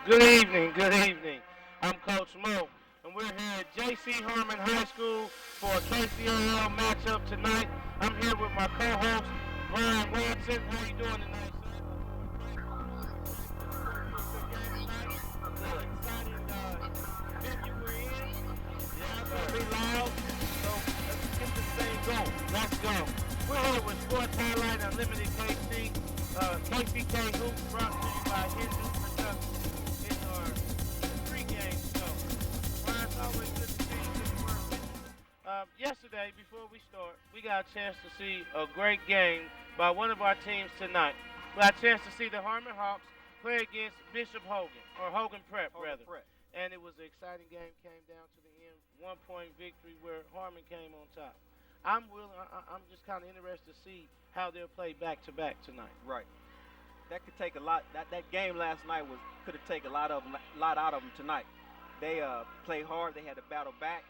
Good evening, good evening. I'm Coach Mo, and we're here at J.C. Harmon High School for a KCAL matchup tonight. I'm here with my co-host, Brian Watson. How you doing tonight, sir? Good. Exciting venue we're in. Yeah, it's gonna be loud. So let's get this thing going. Let's go. We're here with Sports Highlight Unlimited KC. KCK Hoops brought to you by Hendu Productions. It's our pregame show. Brian, it's always good to see you. Good to work with you. Yesterday, before we start, we got a chance to see a great game by one of our teams tonight. We got a chance to see the Harmon Hawks play against Bishop Hogan, or Hogan Prep, rather. Prep. And it was an exciting game, came down to the end, 1 point victory where Harmon came on top. I'm just kind of interested to see how they'll play back to back tonight. Right. That could take a lot. That game last night could have taken a lot out of them tonight. They played hard. They had to battle back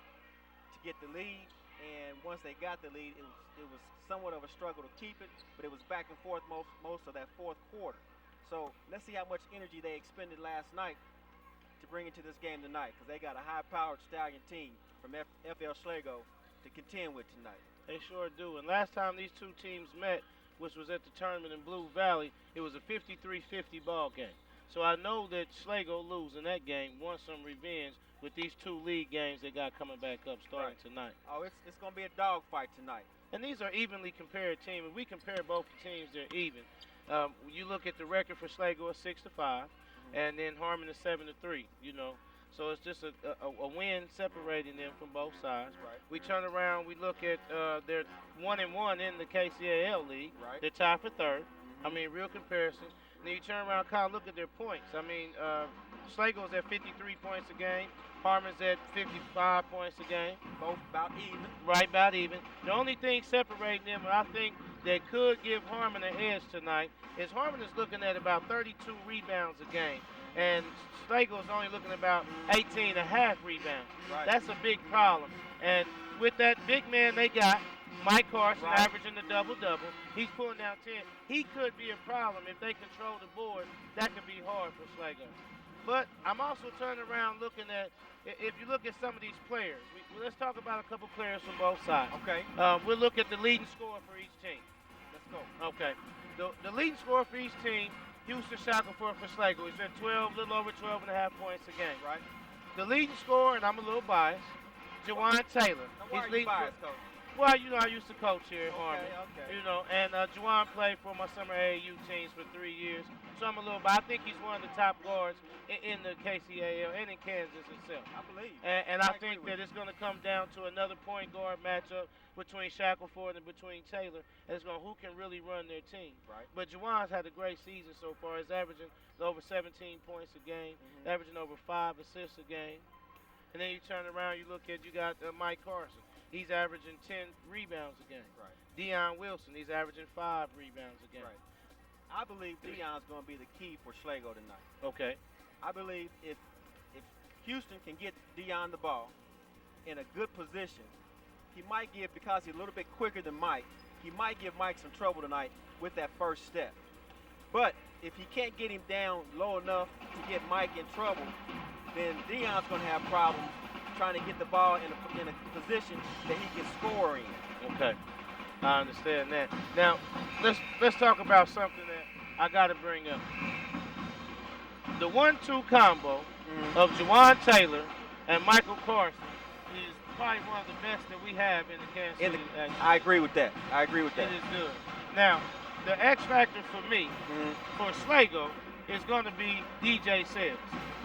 to get the lead, and once they got the lead, it was somewhat of a struggle to keep it. But it was back and forth most of that fourth quarter. So let's see how much energy they expended last night to bring into this game tonight, because they got a high-powered Stallion team from FL Schlagle to contend with tonight. They sure do. And last time these two teams met, which was at the tournament in Blue Valley, it was a 53-50 ball game. So I know that Schlagle losing that game wants some revenge with these two league games they got coming back up starting tonight. Oh, it's going to be a dogfight tonight. And these are evenly compared teams. If we compare both teams, they're even. You look at the record for Schlagle, 6-5, and then Harmon is 7-3. So it's just a win separating them from both sides. Right. We turn around, we look at they're 1-1 in the KCAL league. Right. They're tied for third. I mean, real comparison. And then you turn around, kind of look at their points. I mean, Schlagle's at 53 points a game. Harmon's at 55 points a game. Both about even. Right, about even. The only thing separating them, and I think that could give Harmon an edge tonight, is Harmon is looking at about 32 rebounds a game. And Schlagle is only looking at about 18 and a half rebounds. Right. That's a big problem. And with that big man they got, Mike Carson averaging the double-double, he's pulling down 10. He could be a problem if they control the board. That could be hard for Schlagle. But I'm also turning around looking at, if you look at some of these players, let's talk about a couple players from both sides. Okay. We'll look at the leading scorer for each team. Let's go. Okay. The leading scorer for each team, Houston Shackelford for Schlagle. He's at 12, a little over 12 and a half points a game. Right. The leading scorer, and I'm a little biased, Juwan Taylor. Now, why are you biased, Coach? Well, I used to coach here at Harmon. Okay. And Juwan played for my summer AAU teams for 3 years. So I'm a little biased. I think he's one of the top guards in the KCAL and in Kansas itself. I believe. And I think that it's going to come down to another point guard matchup between Shackelford and between Taylor. And it's going to who can really run their team. Right. But Juwan's had a great season so far. He's averaging over 17 points a game, averaging over 5 assists a game. And then you turn around, you got Mike Carson. He's averaging 10 rebounds a game. Right. Deion Wilson, he's averaging 5 rebounds a game. Right. I believe Deion's going to be the key for Schlagle tonight. Okay. I believe if Houston can get Deion the ball in a good position, he might give, because he's a little bit quicker than Mike, he might give Mike some trouble tonight with that first step. But if he can't get him down low enough to get Mike in trouble, then Deion's going to have problems trying to get the ball in a position that he can score in. Okay. I understand that. Now, let's talk about something that I got to bring up. The 1-2 combo of Juwan Taylor and Michael Carson is probably one of the best that we have in the Kansas City. I agree with that. It is good. Now, the X factor for me, for Schlagle, is going to be DJ Sales.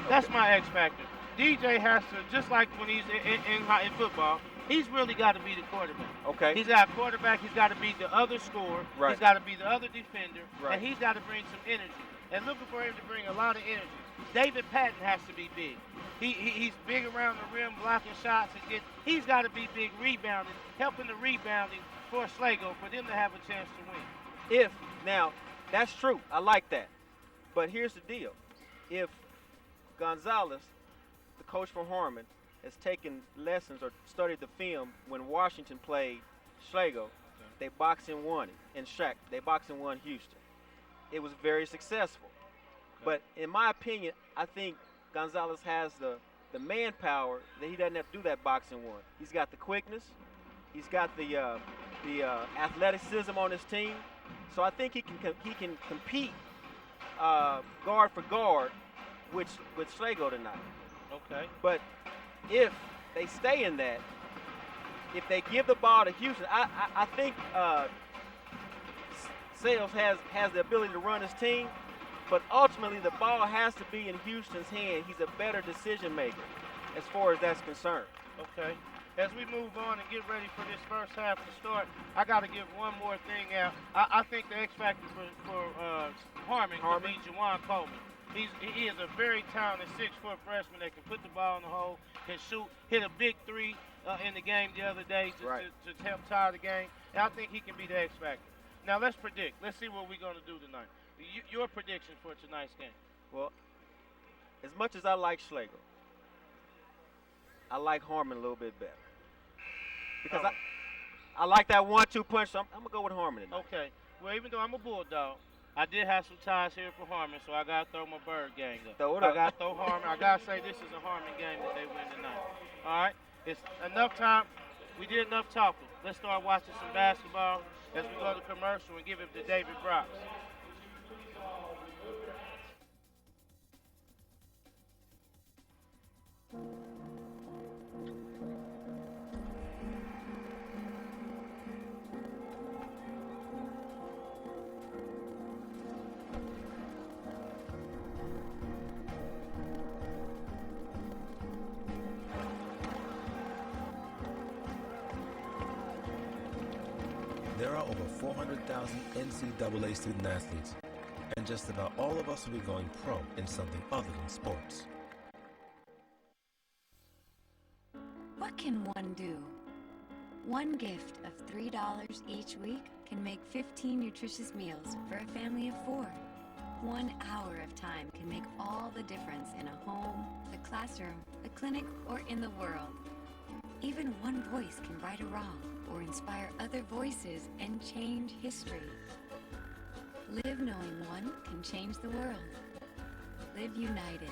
That's my X factor. DJ has to, just like when he's in football, he's really got to be the quarterback. Okay. He's got a quarterback. He's got to be the other scorer. Right. He's got to be the other defender. Right. And he's got to bring some energy. And looking for him to bring a lot of energy. David Patton has to be big. He's big around the rim, blocking shots. He's got to be big rebounding, helping the rebounding for Schlagle for them to have a chance to win. Now, that's true. I like that. But here's the deal. If Gonzalez, the coach from Harmon, has taken lessons or studied the film when Washington played Schlagle, they boxed and won it. In Shaq, they boxed and won Houston. It was very successful. But in my opinion, I think Gonzalez has the manpower that he doesn't have to do that boxing one. He's got the quickness. He's got the athleticism on his team. So I think he can compete guard for guard with Schlagle tonight. Okay. But if they stay in that, if they give the ball to Houston, I think Sales has the ability to run his team, but ultimately the ball has to be in Houston's hand. He's a better decision maker as far as that's concerned. Okay. As we move on and get ready for this first half to start, I got to give one more thing out. I think the X factor for Harmon could be Juwan Coleman. He is a very talented 6-foot freshman that can put the ball in the hole, can shoot, hit a big three in the game the other day to help tie the game. And I think he can be the X factor. Now let's predict. Let's see what we're going to do tonight. Your prediction for tonight's game? Well, as much as I like Schlagle, I like Harmon a little bit better. Because I like that 1-2 punch, so I'm going to go with Harmon tonight. Okay. Well, even though I'm a Bulldog, I did have some ties here for Harmon, so I got to throw my bird gang up. Throw it up. I got to throw Harmon. I got to say this is a Harmon game that they win tonight. All right? It's enough time. We did enough talking. Let's start watching some basketball as we go to commercial and give it to David Brox. There are over 400,000 NCAA student athletes, and just about all of us will be going pro in something other than sports. What can one do? One gift of $3 each week can make 15 nutritious meals for a family of 4. 1 hour of time can make all the difference in a home, a classroom, a clinic, or in the world. Even one voice can right a wrong or inspire other voices and change history. Live knowing one can change the world. Live united.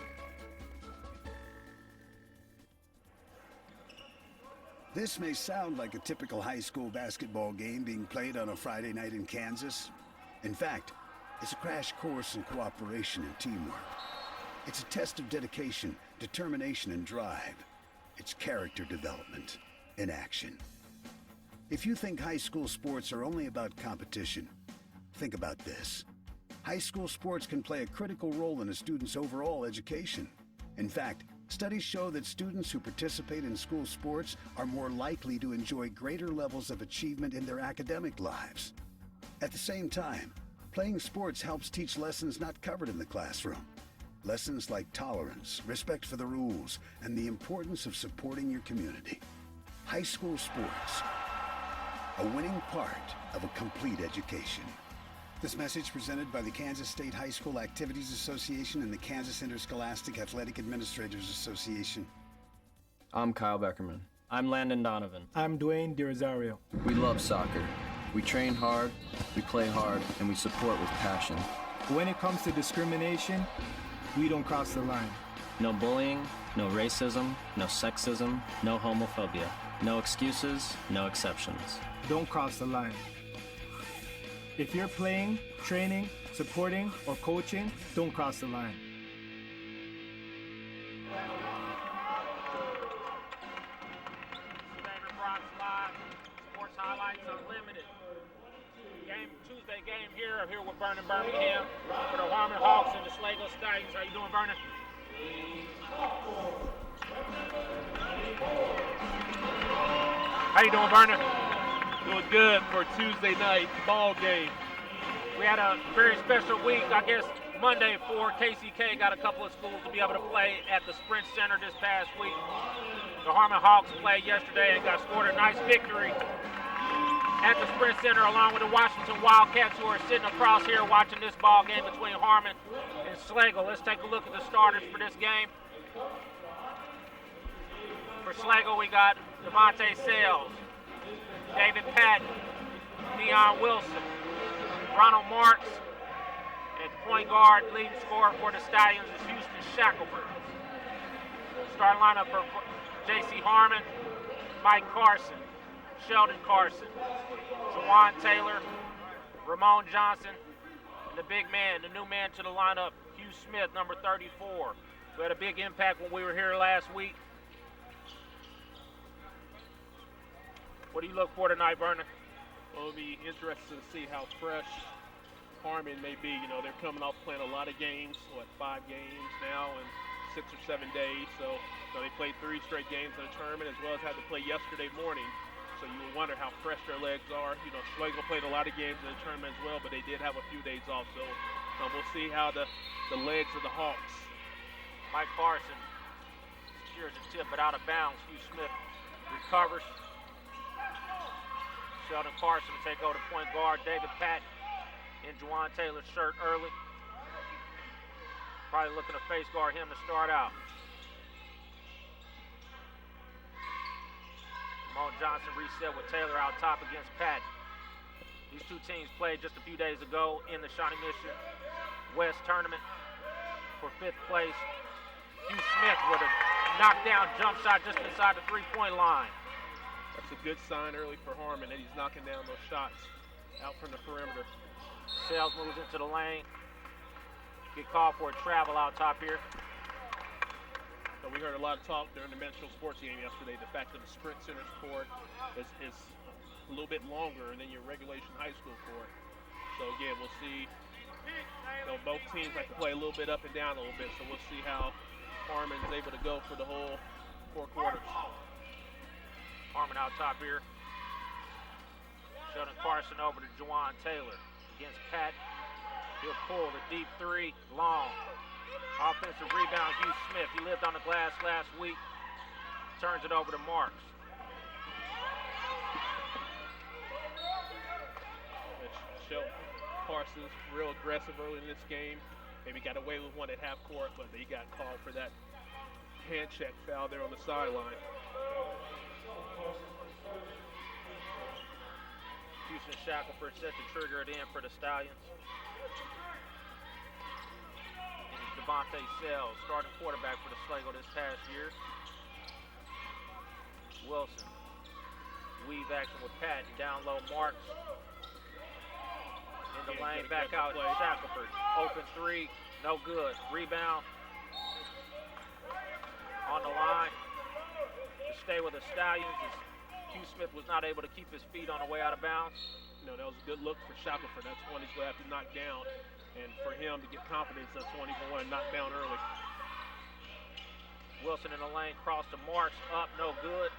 This may sound like a typical high school basketball game being played on a Friday night in Kansas. In fact, it's a crash course in cooperation and teamwork. It's a test of dedication, determination, and drive. It's character development in action. If you think high school sports are only about competition, think about this. High school sports can play a critical role in a student's overall education. In fact, studies show that students who participate in school sports are more likely to enjoy greater levels of achievement in their academic lives. At the same time, playing sports helps teach lessons not covered in the classroom. Lessons like tolerance, respect for the rules, and the importance of supporting your community. High school sports, a winning part of a complete education. This message presented by the Kansas State High School Activities Association and the Kansas Interscholastic Athletic Administrators Association. I'm Kyle Beckerman. I'm Landon Donovan. I'm Dwayne DiRosario. We love soccer. We train hard, we play hard, and we support with passion. When it comes to discrimination, we don't cross the line. No bullying, no racism, no sexism, no homophobia. No excuses, no exceptions. Don't cross the line. If you're playing, training, supporting, or coaching, don't cross the line. David Brox Live, Sports Highlights Unlimited. Tuesday game here. I'm here with Vernon Birmingham for the Harmon Hawks and the Schlagle Stallions. How you doing, Vernon? How you doing, Vernon? Doing good for Tuesday night ball game. We had a very special week, I guess, Monday for KCK. Got a couple of schools to be able to play at the Sprint Center this past week. The Harmon Hawks played yesterday and scored a nice victory at the Sprint Center along with the Washington Wildcats, who are sitting across here watching this ball game between Harmon and Schlagle. Let's take a look at the starters for this game. For Schlagle, we got Devontae Sales, David Patton, Deion Wilson, Ronald Marks, At point guard, leading scorer for the Stallions is Houston Shackelford. Starting lineup for J.C. Harmon, Mike Carson, Sheldon Carson, Juwan Taylor, Ramon Johnson, and the big man, the new man to the lineup, Hugh Smith, number 34. We had a big impact when we were here last week. What do you look for tonight, Vernon? Well, it'll be interesting to see how fresh Harmon may be. You know, they're coming off playing a lot of games, 5 games now in 6 or 7 days. So, they played 3 straight games in the tournament, as well as had to play yesterday morning. So you will wonder how fresh their legs are. You know, Schlagle played a lot of games in the tournament as well, but they did have a few days off. So we'll see how the legs of the Hawks. Mike Carson secures a tip, but out of bounds. Hugh Smith recovers. Sheldon Carson will take over to point guard. David Patton in Juwan Taylor's shirt early. Probably looking to face guard him to start out. Ramon Johnson reset with Taylor out top against Patton. These two teams played just a few days ago in the Shawnee Mission West tournament for 5th place. Hugh Smith with a knockdown jump shot just inside the 3-point line. That's a good sign early for Harmon that he's knocking down those shots out from the perimeter. Sales moves into the lane. Get called for a travel out top here. So we heard a lot of talk during the men's sports game yesterday. The fact that the Sprint Center court is a little bit longer than your regulation high school court. So again, we'll see. Both teams like to play a little bit up and down a little bit. So we'll see how Harmon's able to go for the whole 4 quarters. Harmon out top here. Sheldon Carson over to Juwan Taylor against Pat. He'll pull the deep 3, long. Offensive rebound, Hugh Smith. He lived on the glass last week. Turns it over to Marks. Sheldon Carson's real aggressive early in this game. Maybe got away with one at half court, but they got called for that hand check foul there on the sideline. Houston Shackelford set to trigger it in for the Stallions. And it's Devontae Sells, starting quarterback for the Schlagle this past year. Wilson, weave action with Patton, down low Marks. In the lane, back out Shackelford. Open 3, no good. Rebound on the line to stay with the Stallions. Hugh Smith was not able to keep his feet on the way out of bounds. That was a good look for Shackelford. That's one he's going to have to knock down. And for him to get confidence, that's one he's going to want to knock down early. Wilson in the lane, cross to Marks, up, no good.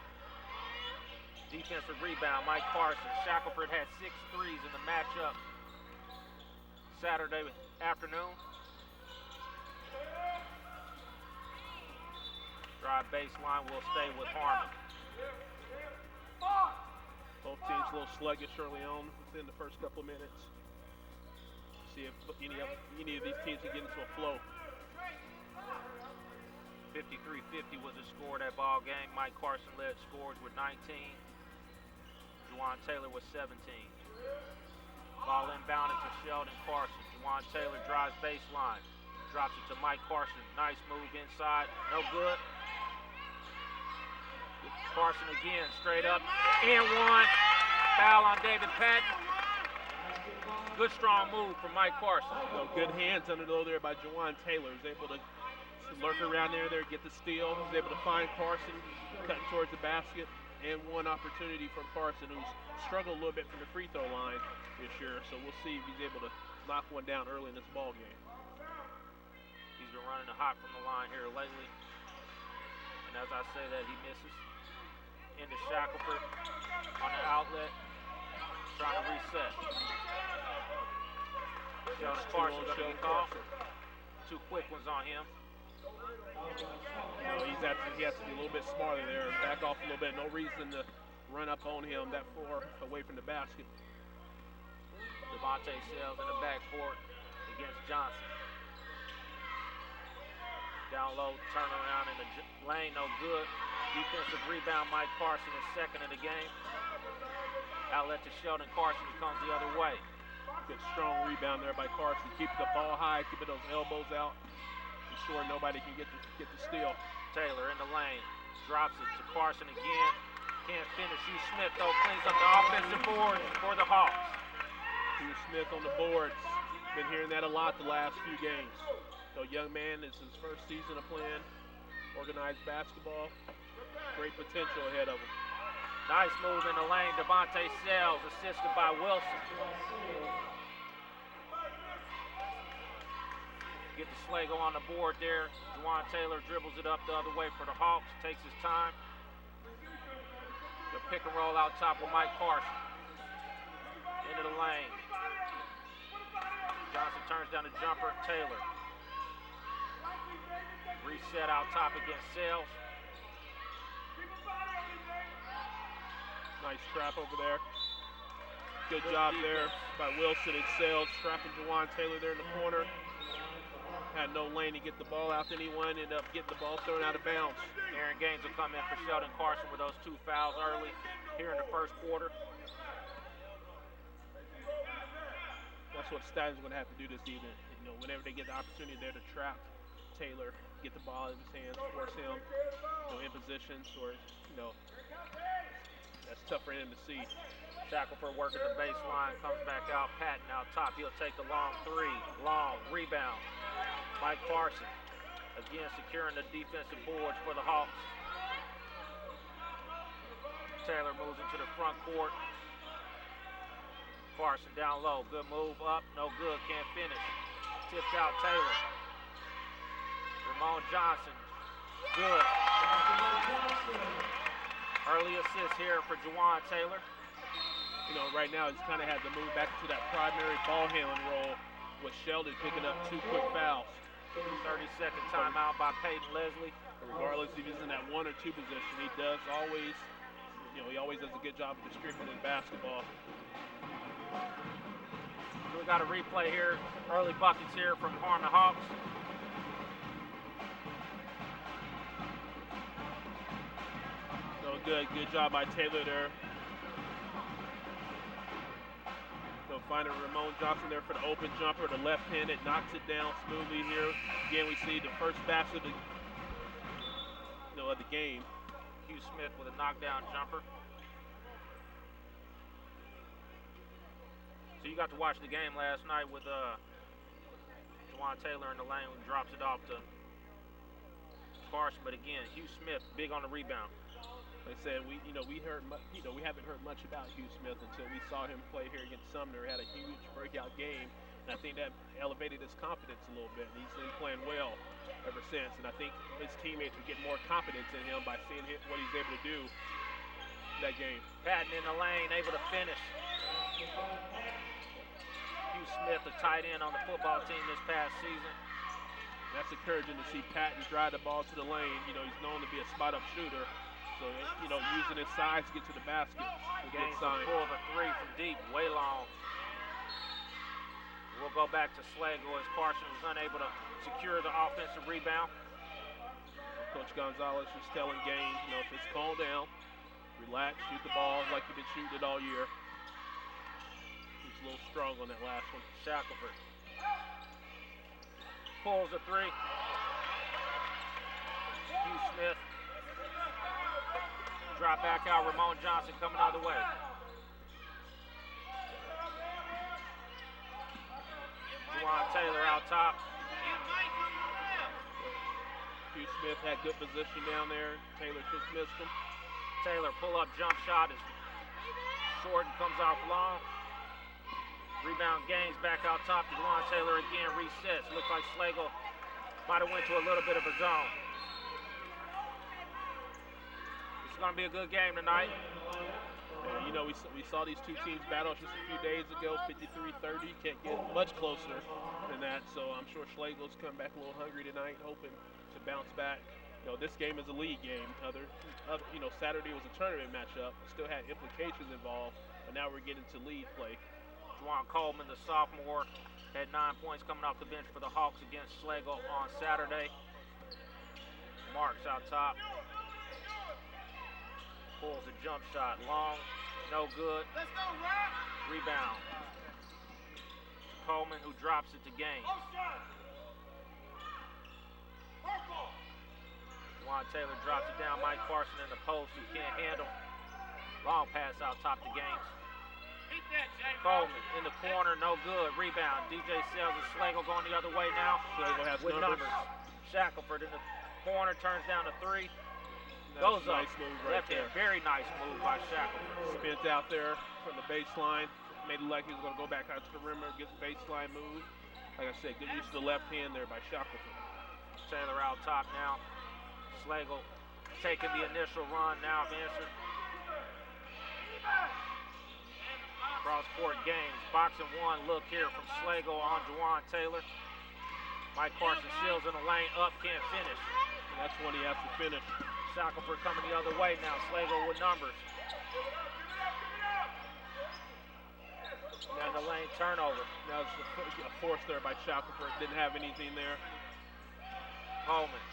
Defensive rebound, Mike Carson. Shackelford had 6 threes in the matchup Saturday afternoon. Drive baseline will stay with Harmon. Both teams a little sluggish early on within the first couple of minutes. See if any of these teams can get into a flow. 53-50 was the score of that ball game. Mike Carson led scores with 19. Juwan Taylor with 17. Ball inbounded to Sheldon Carson. Juwan Taylor drives baseline. Drops it to Mike Carson. Nice move inside. No good. Carson again, straight up, and 1. Foul on David Patton. Good strong move from Mike Carson. Good hands under low there by Juwan Taylor. He's able to lurk around there, get the steal. He's able to find Carson, cutting towards the basket, and 1 opportunity from Carson, who's struggled a little bit from the free throw line this year. So we'll see if he's able to knock one down early in this ball game. He's been running hot from the line here lately. And as I say that, he misses. Into Shackelford on the outlet, trying to reset. Sheldon Carson going to be called. 2 quick ones on him. He has to be a little bit smarter there, back off a little bit. No reason to run up on him that far away from the basket. Devontae Sells in the backcourt against Johnson. Down low, turn around in the lane, no good. Defensive rebound, Mike Carson is second of the game. Outlet to Sheldon Carson, he comes the other way. Good strong rebound there by Carson. Keeping the ball high, keeping those elbows out. Ensure nobody can get the steal. Taylor in the lane. Drops it to Carson again. Can't finish. Hugh Smith, though, cleans up the offensive board for the Hawks. Hugh Smith on the boards. Been hearing that a lot the last few games. So young man, this is his first season of playing organized basketball. Great potential ahead of him. Nice move in the lane. Devontae Sells, assisted by Wilson. Get the Schlagle on the board there. Juwan Taylor dribbles it up the other way for the Hawks. Takes his time. The pick and roll out top with Mike Carson. Into the lane. Johnson turns down the jumper. Taylor. Reset out top against Sells. Nice trap over there. Good job there by Wilson and Sells, trapping Juwan Taylor there in the corner. Had no lane to get the ball out to anyone, ended up getting the ball thrown out of bounds. Aaron Gaines will come in for Sheldon Carson with those 2 fouls early here in the first quarter. That's what Statton's going to have to do this evening. You know, whenever they get the opportunity there to trap Taylor, get the ball in his hands, force him, in positions, or that's tough for him to see. Shackelford working the baseline, comes back out, Patton out top. He'll take the long 3, long rebound. Mike Carson, again securing the defensive boards for the Hawks. Taylor moves into the front court. Carson down low, good move up, no good, can't finish. Tipped out Taylor. Ramon Johnson, good. Early assist here for Juwan Taylor. Right now he's kind of had to move back to that primary ball handling role with Sheldon picking up 2 quick fouls. 30-second timeout by Peyton Leslie. Regardless if he's in that 1 or 2 position, he does always, he always does a good job of distributing basketball. We got a replay here. Early buckets here from Harmon Hawks. So good job by Taylor there. So finding Ramon Johnson there for the open jumper, the left hand, it knocks it down smoothly here. Again, we see the first basket of the game. Hugh Smith with a knockdown jumper. So you got to watch the game last night with Juwan Taylor in the lane, who drops it off to Carson. But again, Hugh Smith big on the rebound. Like I said, we haven't heard much about Hugh Smith until we saw him play here against Sumner. Had a huge breakout game, and I think that elevated his confidence a little bit. And he's been playing well ever since, and I think his teammates are getting more confidence in him by seeing what he's able to do in that game. Patton in the lane, able to finish. Hugh Smith, a tight end on the football team this past season. That's encouraging to see Patton drive the ball to the lane. He's known to be a spot-up shooter. So, using his size to get to the basket. Gaines pulls a 3 from deep, way long. We'll go back to Schlagle as Carson was unable to secure the offensive rebound. Coach Gonzalez is telling Gaines, just calm down, relax, shoot the ball like you've been shooting it all year. He's a little strong on that last one. Shackelford pulls a 3. Hugh Smith. Drop back out, Ramon Johnson coming the other way. Juwan Taylor out top. Hugh Smith had good position down there. Taylor just missed him. Taylor pull-up jump shot is short and comes off long. Rebound Gaines back out top to Juwan Taylor again, resets. Looks like Schlagle might have went to a little bit of a zone. Going to be a good game tonight. Yeah, we saw these two teams battle just a few days ago, 53-30. Can't get much closer than that, so I'm sure Schlagle's come back a little hungry tonight, hoping to bounce back. This game is a league game. Saturday was a tournament matchup. Still had implications involved, but now we're getting to league play. Juwan Coleman, the sophomore, had 9 points coming off the bench for the Hawks against Schlagle on Saturday. Marks out top. Pulls a jump shot, long, no good. Rebound. Coleman, who drops it to Gaines. Juwan Taylor drops it down. Mike Parson in the post, who can't handle. Long pass out top to Gaines. Coleman in the corner, no good. Rebound. DJ Sales and Schlagle going the other way now. Schlagle has with numbers. Shackelford in the corner, turns down to three. Goes up. Nice move right there. Very nice move by Shackelford. Spent out there from the baseline. Made it like he was going to go back out to the rim, get the baseline move. Like I said, good use of the left hand there by Shackelford. Taylor out top now. Schlagle taking the initial run now. Answered. Cross court Gaines. Boxing one look here from Schlagle on Juwan Taylor. Mike Carson Shields in the lane up, can't finish. And that's when he has to finish. Shackelford coming the other way now. Schlagle with numbers. Now the lane turnover. That was a force there by Shackelford. Didn't have anything there. Coleman.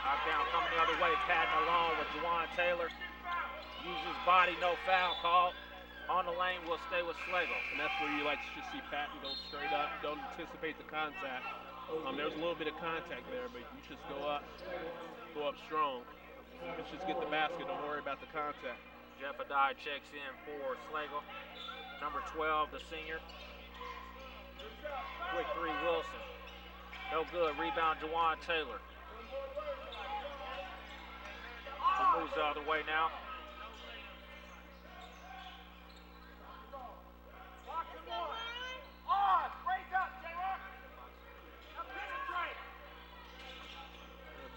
Knockdown coming the other way. Patting along with Juwan Taylor. Uses body, no foul call. On the lane will stay with Schlagle. And that's where you like to just see Patton go straight up. Don't anticipate the contact. There's a little bit of contact there, but you just go up strong. Let's just get the basket. Don't worry about the contact. Jeff Adai checks in for Schlagle. Number 12, the senior. Quick three, Wilson. No good. Rebound, Juwan Taylor. He moves the other way now.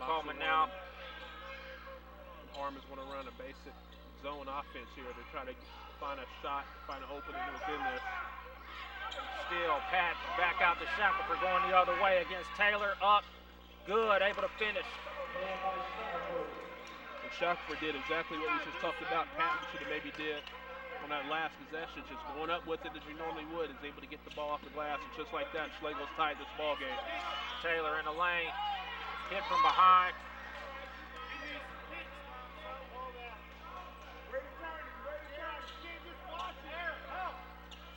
Coleman now. Harmon's want to run a basic zone offense here. They're trying to find a shot, find an opening within this. Still, Pat back out to Shackelford going the other way against Taylor. Up, good, able to finish. And Shackelford did exactly what we just talked about. Patton should have maybe did on that last possession, just going up with it as you normally would, is able to get the ball off the glass, and just like that, Schlagle's tied this ball game. Taylor in the lane. Hit from behind.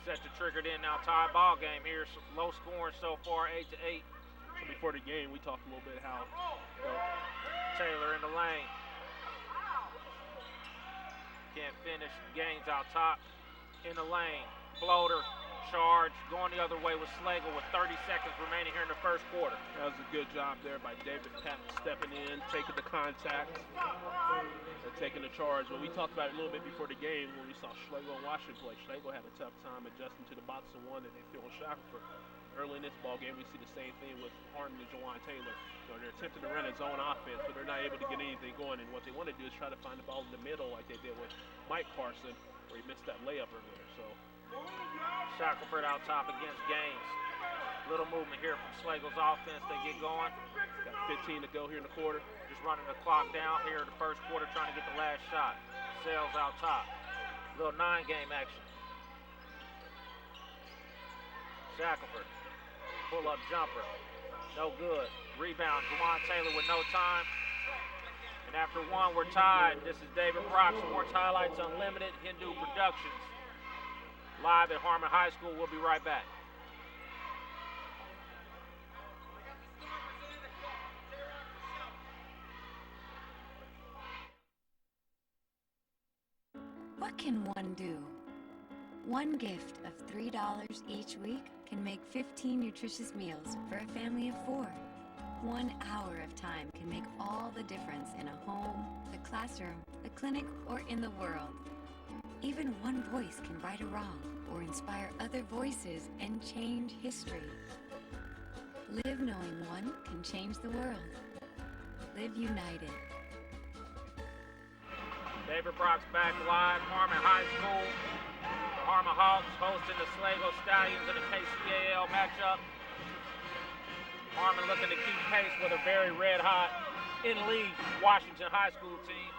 Set the triggered in now. Tie ball game here. Low scoring so far, 8-8. So before the game, we talked a little bit how Taylor in the lane. Can't finish. Gaines out top. In the lane. Floater. Charge. Going the other way with Schlagle with 30 seconds remaining here in the first quarter. That was a good job there by David Patton, stepping in, taking the contact, and taking the charge. When we talked about it a little bit before the game, when we saw Schlagle and Washington play, Schlagle had a tough time adjusting to the box and one that they threw on Shackelford. Early in this ball game, we see the same thing with Harmon and Juwan Taylor. So they're attempting to run a zone offense, but they're not able to get anything going. And what they want to do is try to find the ball in the middle like they did with Mike Carson, where he missed that layup earlier. So Shackelford out top against Gaines. Little movement here from Schlagle's offense. They get going. Got 15 to go here in the quarter. Just running the clock down here in the first quarter, trying to get the last shot. Sales out top. Little 9-game action. Shackelford. Pull-up jumper. No good. Rebound. Juwan Taylor with no time. And after one, we're tied. This is David Brock. Sports Highlights Unlimited, Hendu Productions. Live at Harmon High School. We'll be right back. What can one do? One gift of $3 each week can make 15 nutritious meals for a family of 4. 1 hour of time can make all the difference in a home, the classroom, the clinic, or in the world. Even one voice can right a wrong or inspire other voices and change history. Live knowing one can change the world. Live united. David Brock's back live, Harmon High School. The Harmon Hawks hosting the Schlagle Stallions in the KCAL matchup. Harmon looking to keep pace with a very red-hot in-league Washington High School team.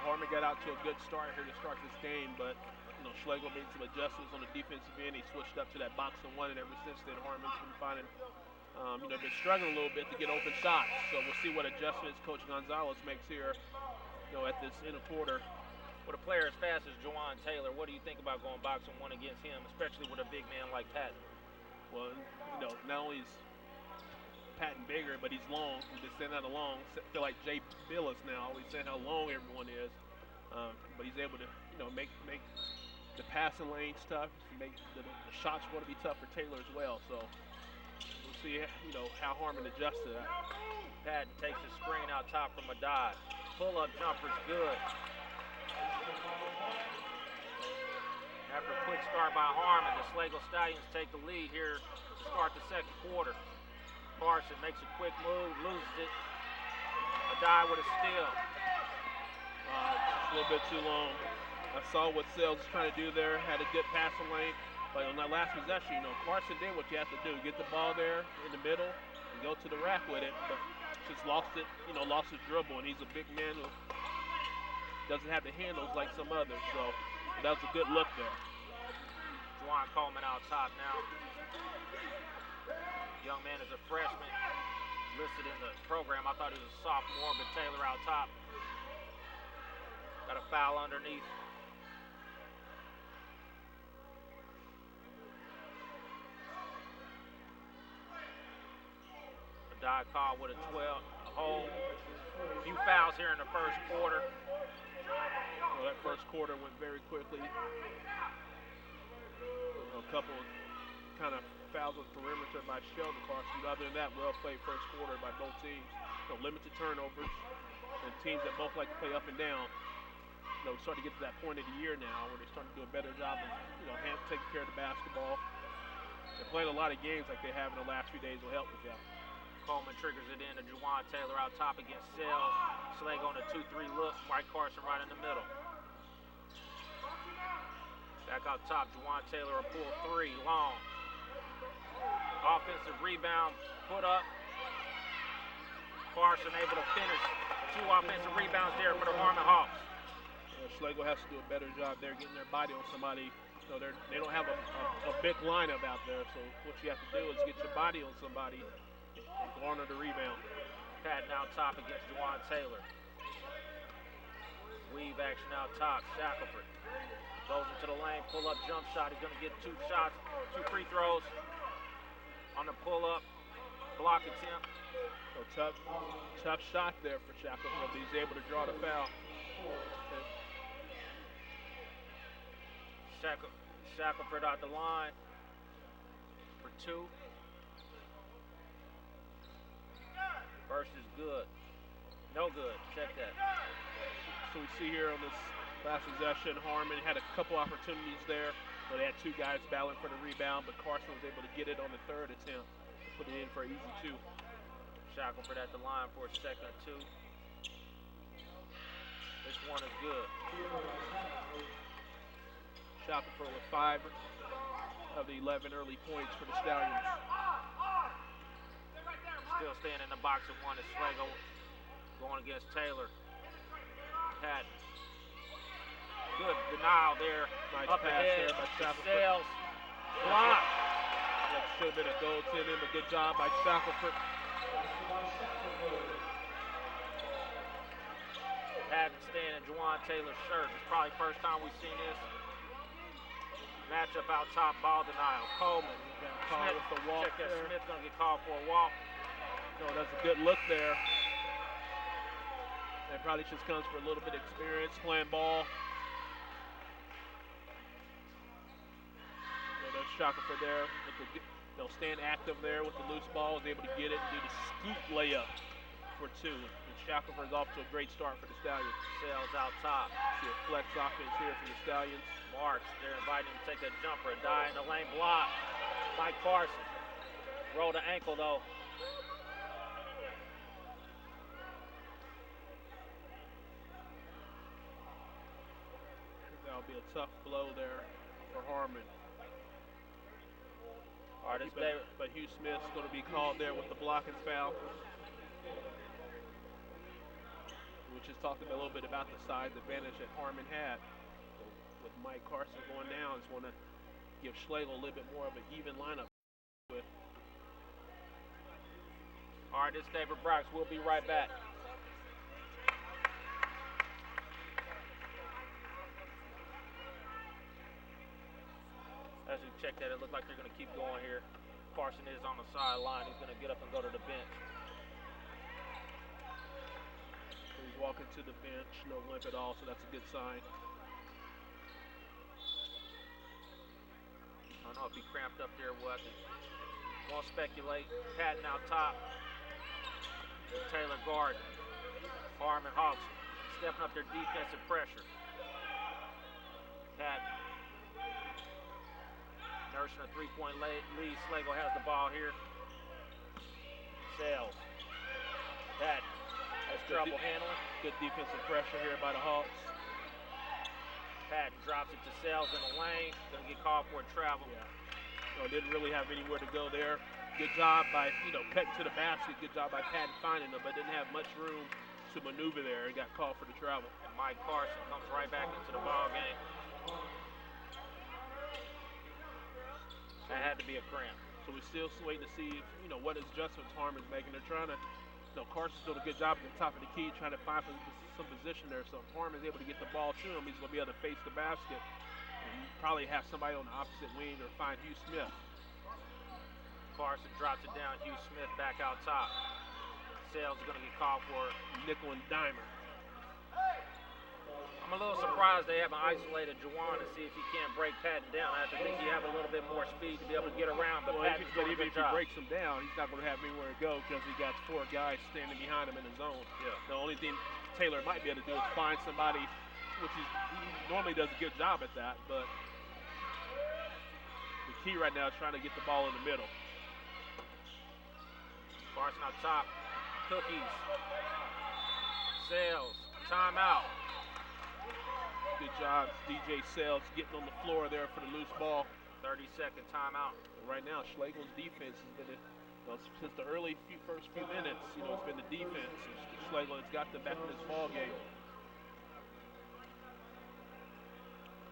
Harmon got out to a good start here to start this game, but Schlagle made some adjustments on the defensive end. He switched up to that box and one, and ever since then, Harmon's been finding, been struggling a little bit to get open shots. So we'll see what adjustments Coach Gonzalez makes here, at this inner quarter. With a player as fast as Juwan Taylor, what do you think about going boxing one against him, especially with a big man like Patton? Well, you know, not only is Patton bigger, but he's long. We've been saying that along. I feel like Jay Billis now, always saying how long everyone is. But he's able to, you know, make the passing lanes tough. Make the shots going to be tough for Taylor as well. So we'll see, you know, how Harmon adjusts to that. Patton takes a screen out top from a dive. Pull-up jumper's good. After a quick start by Harmon, the Schlagle Stallions take the lead here to start the second quarter. Carson makes a quick move, loses it. A dive with a steal. A little bit too long. I saw what Sales was trying to do there, had a good passing lane. But on that last possession, you know, Carson did what you have to do. Get the ball there in the middle and go to the rack with it. But just lost it, you know, lost his dribble. And he's a big man who doesn't have the handles like some others. So that was a good look there. Juwan Coleman out top now. Young man is a freshman, listed in the program. I thought he was a sophomore, but Taylor out top. Got a foul underneath. A dive call with a 12, a hold. A few fouls here in the first quarter. Well, that first quarter went very quickly. A couple of kind of fouls on perimeter by Sheldon Carson. Other than that, well played first quarter by both teams. You know, limited turnovers, and teams that both like to play up and down. You know, starting to get to that point of the year now where they're starting to do a better job of, you know, taking care of the basketball. They're playing a lot of games like they have in the last few days will help with that. Coleman triggers it in to Juwan Taylor out top against Sells. Schlagle on a 2-3 look. Mike Carson right in the middle. Back out top, Juwan Taylor a pull 3, long. Offensive rebound, put up. Carson able to finish. 2 offensive rebounds there for the Harmon Hawks. Schlagle has to do a better job there getting their body on somebody. You know, they don't have a big lineup out there, so what you have to do is get your body on somebody and garner the rebound. Patton out top against Juwan Taylor. Weave action out top, Shackelford. Goes into the lane, pull-up jump shot. He's going to get 2 shots, 2 free throws on the pull-up block attempt. So tough shot there for Shackelford. He's able to draw the foul. Shackelford out the line for 2. First is good. No good. Check that. So we see here on this last possession, Harmon had a couple opportunities there, but they had 2 guys battling for the rebound, but Carson was able to get it on the 3rd attempt, put it in for an easy 2. Shackelford at the line for a second 2. This one is good. Shackelford with 5 of the 11 early points for the Stallions. Still staying in the box at 1 is Schlagle going against Taylor. Patton. Good denial there. Nice up pass ahead. there by Shackelford. Sales. Block. That should have been a goaltending, but good job by Shackelford. Patton staying in Juwan Taylor's shirt. It's probably the first time we've seen this. Matchup out top, ball denial. Coleman. Called with the walk. Check that. There. Smith's going to get called for a walk. No, that's a good look there. That probably just comes for a little bit of experience playing ball. There's Shackelford there with the, staying active there with the loose ball, was able to get it and do the scoop layup for 2. And Shackelford's off to a great start for the Stallions. Sells out top. See a flex offense here for the Stallions. Marks, they're inviting him to take a jumper, a die in the lane block. Mike Carson. Rolled the ankle though. That'll be a tough blow there for Harmon. All right, but Hugh Smith's going to be called there with the blocking foul. We just talked a little bit about the size advantage that Harmon had. So with Mike Carson going down, just want to give Schlagle a little bit more of an even lineup with. All right, this is David Brox. We'll be right back. like that. It looked like they're going to keep going here. Carson is on the sideline. He's going to get up and go to the bench. He's walking to the bench, no limp at all, so that's a good sign. I don't know if he cramped up there or what. Won't speculate. Patton out top. Taylor guard. Harmon Hawks stepping up their defensive pressure. Patton nursing a three-point lead. Schlagle has the ball here. Sales. Patton has trouble handling. Good defensive pressure here by the Hawks. Patton drops it to Sales in the lane. Gonna get called for a travel. Yeah. So didn't really have anywhere to go there. Good job by, cutting to the basket. Good job by Patton finding them, but didn't have much room to maneuver there and got called for the travel. And Mike Carson comes right back into the ball game. That had to be a cramp. So we're still waiting to see, what adjustments Harmon's making. They're trying to, Carson's doing a good job at the top of the key, trying to find some position there. So if Harmon's able to get the ball to him, he's going to be able to face the basket and probably have somebody on the opposite wing or find Hugh Smith. Carson drops it down. Hugh Smith back out top. Sales is going to get called for nickel and dimer. I'm a little surprised they haven't isolated Juwan to see if he can't break Patton down. I have to think he have a little bit more speed to be able to get around, but Patton's doing a good if he job. breaks him down, he's not going to have anywhere to go because he got 4 guys standing behind him in the zone. Yeah. The only thing Taylor might be able to do is find somebody, which he normally does a good job at that, but the key right now is trying to get the ball in the middle. Carson up top. Cookies. Sales. Timeout. Good job, DJ Sales, getting on the floor there for the loose ball. 30-second timeout. Right now, Schlagle's defense has been, since the first few minutes, it's been the defense. Schlagle has got them back in this ball game.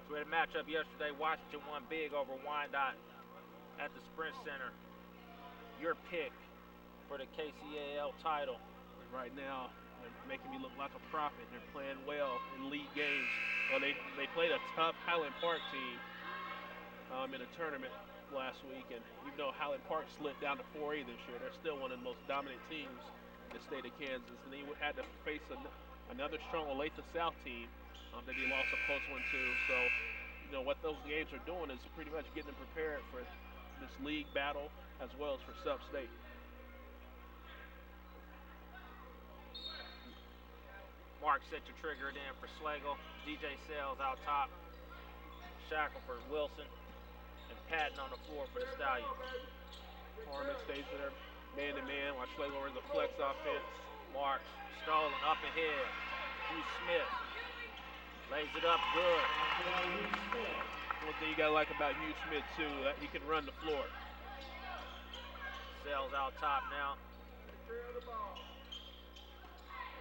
So we had a matchup yesterday. Washington won big over Wyandotte at the Sprint Center. Your pick for the KCAL title. Right now, they're making me look like a prophet. They're playing well in league games. Well, they played a tough Highland Park team in a tournament last week, and even though Highland Park slid down to 4A this year, they're still one of the most dominant teams in the state of Kansas. And they had to face another strong Olathe South team that they lost a close one to. So, what those games are doing is pretty much getting them prepared for this league battle as well as for sub-state. Mark set to trigger it in for Schlagle. DJ Sales out top. Shackelford, Wilson, and Patton on the floor for the Stallions. Harmon stays there man-to-man while Schlagle runs a flex offense. Marks, stolen, up ahead. Hugh Smith lays it up good. One thing you got to like about Hugh Smith, too, that he can run the floor. Sales out top now.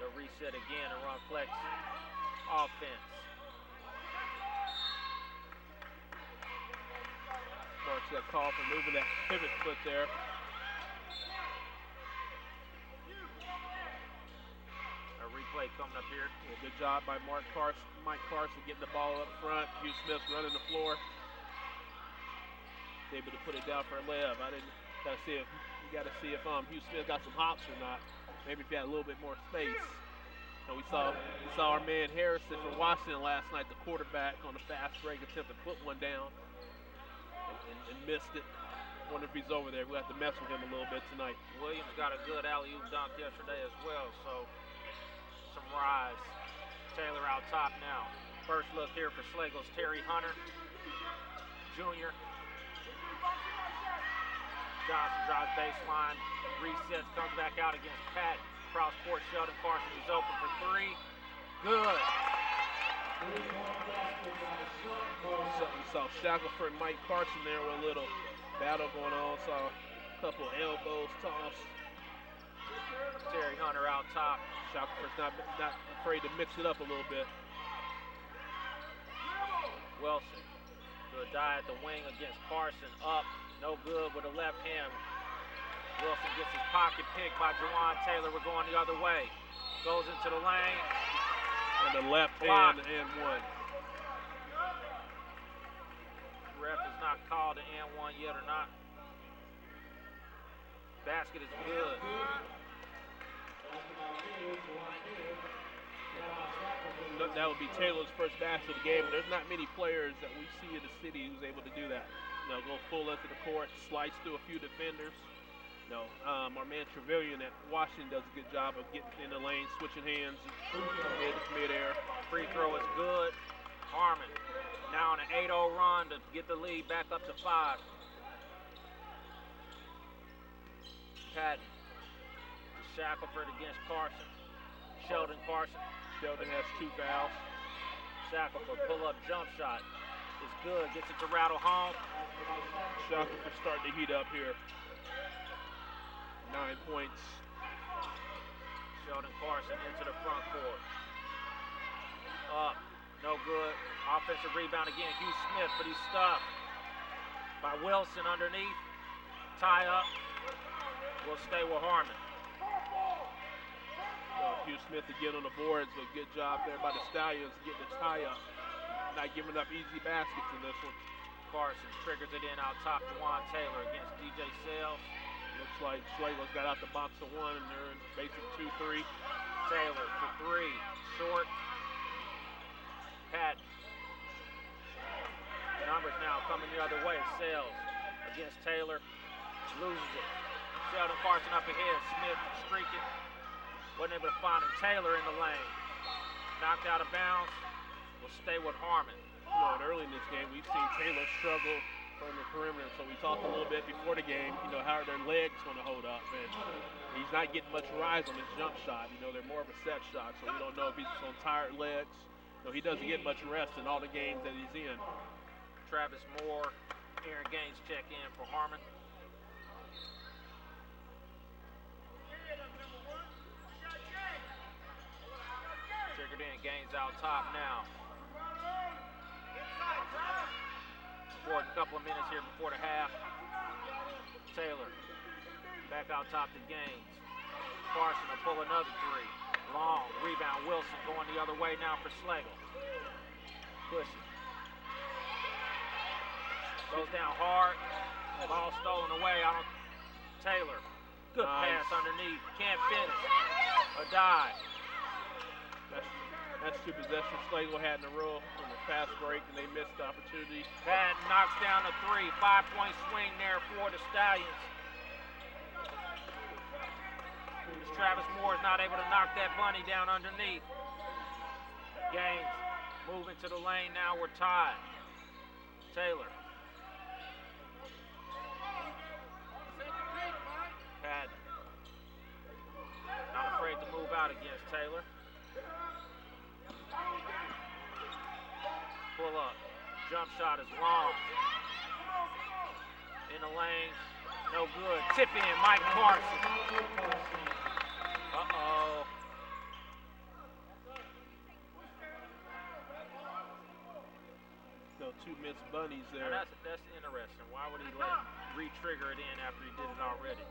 They'll reset again and run flex offense. Mark's got called for moving that pivot foot there. A replay coming up here. Yeah, good job by Mike Carson getting the ball up front. Hugh Smith's running the floor. He's able to put it down for a layup. Got to see if Hugh Smith got some hops or not. Maybe if he had a little bit more space. And we saw our man Harrison from Washington last night, the quarterback, on the fast break attempt to put one down and missed it. Wonder if he's over there. We'll have to mess with him a little bit tonight. Williams got a good alley-oop dunk yesterday as well, so some rise. Taylor out top now. First look here for Schlagle's Terry Hunter, Jr. Johnson drives baseline, resets, comes back out against Pat. Cross court, Sheldon Carson is open for 3. Good. So we saw Shackelford and Mike Carson there with a little battle going on. Saw a couple elbows tossed. Terry Hunter out top. Shackelford's not afraid to mix it up a little bit. Wilson, good die at the wing against Carson. Up, no good with the left hand. Wilson gets his pocket picked by Juwan Taylor. We're going the other way. Goes into the lane. And the left Block. hand and one. Ref has not called an and one yet or not. Basket is good. That would be Taylor's first basket of the game. There's not many players that we see in the city who's able to do that. Go full length of the court, slice through a few defenders. Our man Trevelyan at Washington does a good job of getting in the lane, switching hands mid-air. Free throw is good. Harmon now on an 8-0 run to get the lead back up to 5. Patton. Shackelford against Carson. Sheldon Carson. Sheldon has 2 fouls. Shackelford pull-up jump shot. It's good. Gets it to rattle home. Shackelford starting to heat up here. 9 points. Sheldon Carson into the front court. Up. No good. Offensive rebound again. Hugh Smith, but he's stopped by Wilson underneath. Tie up. Will stay with Harmon. Hugh Smith again on the boards, but good job there by the Stallions getting the tie up. Not giving up easy baskets in this one. Carson triggers it in out top. Juwan Taylor against DJ Sales. Looks like Schlagle's got out the box of 1 and they're in basic 2-3. Taylor for 3. Short. Patton. Numbers now coming the other way. Sales against Taylor. Loses it. Sheldon Carson up ahead. Smith streaking. Wasn't able to find him. Taylor in the lane. Knocked out of bounds. Will stay with Harmon. Early in this game, we've seen Taylor struggle from the perimeter. So we talked a little bit before the game, how are their legs going to hold up? And he's not getting much rise on his jump shot. They're more of a set shot. So we don't know if he's on tired legs. He doesn't get much rest in all the games that he's in. Travis Moore, Aaron Gaines check in for Harmon. Triggered in, Gaines out top now. A couple of minutes here before the half. Taylor back out top to Gaines. Carson will pull another 3. Long rebound. Wilson going the other way now for Schlagle. Push it. Goes down hard. Ball stolen away. Taylor. Good pass underneath. Can't finish. A dive. That's 2 possessions Schlagle had in a row on the fast break, and they missed the opportunity. Patton knocks down a 3. 5-point swing there for the Stallions. Travis Moore is not able to knock that bunny down underneath. Gaines moving to the lane now. We're tied. Taylor. Patton. Not afraid to move out against Taylor. Pull up. Jump shot is long. In the lane. No good. Tip in. Mike Carson. Uh-oh. So 2 missed bunnies there. Now that's interesting. Why would he let him re-trigger it in after he did it already?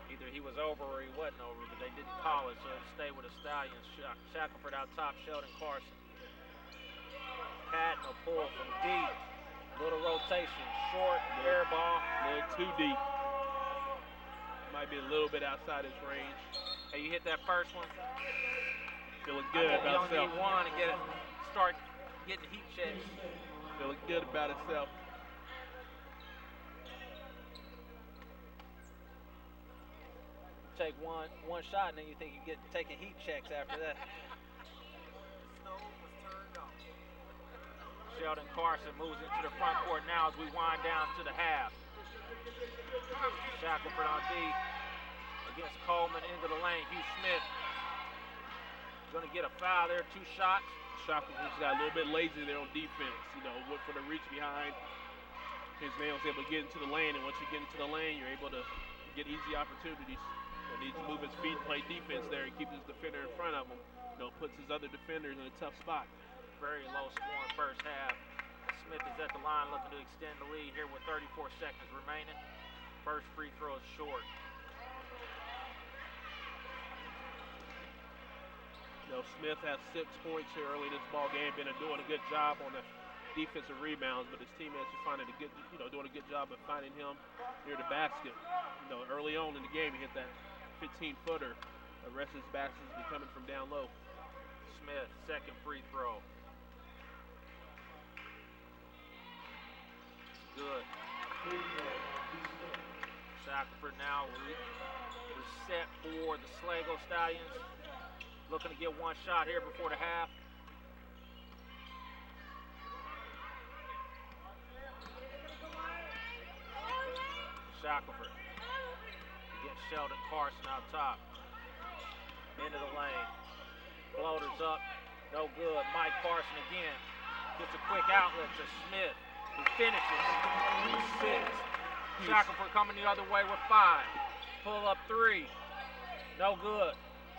Either he was over or he wasn't over, but they didn't call it, so it stayed with the Stallions. Shackelford out top, Sheldon Carson. Patton will pull from deep. Little rotation, short, air ball. A little too deep. Might be a little bit outside his range. Hey, you hit that first one? Feeling good about himself. You don't need one to start getting heat checks. Feeling good about himself. Take one shot and then you think you get taking heat checks after that. Sheldon Carson moves into the front court now as we wind down to the half. Shackelford on D against Coleman into the lane. Hugh Smith going to get a foul there. 2 shots. Shackelford's got a little bit lazy there on defense. Went for the reach behind. His man was able to get into the lane, and once you get into the lane, you're able to get easy opportunities. He needs to move his feet and play defense there and keep his defender in front of him. Puts his other defenders in a tough spot. Very low scoring first half. Smith is at the line looking to extend the lead here with 34 seconds remaining. First free throw is short. Smith has 6 points here early in this ball game. Been doing a good job on the defensive rebounds, but his teammates are finding doing a good job of finding him near the basket. Early on in the game, he hit that 15-footer. The rest of his baskets has been coming from down low. Smith, second free throw. Good. Shackelford now reset for the Schlagle Stallions. Looking to get one shot here before the half. Shackelford against Sheldon Carson out top. Into the lane. Floaters up. No good. Mike Carson again. Gets a quick outlet to Smith, who finishes. 6. Shackelford coming the other way with 5. Pull up 3. No good.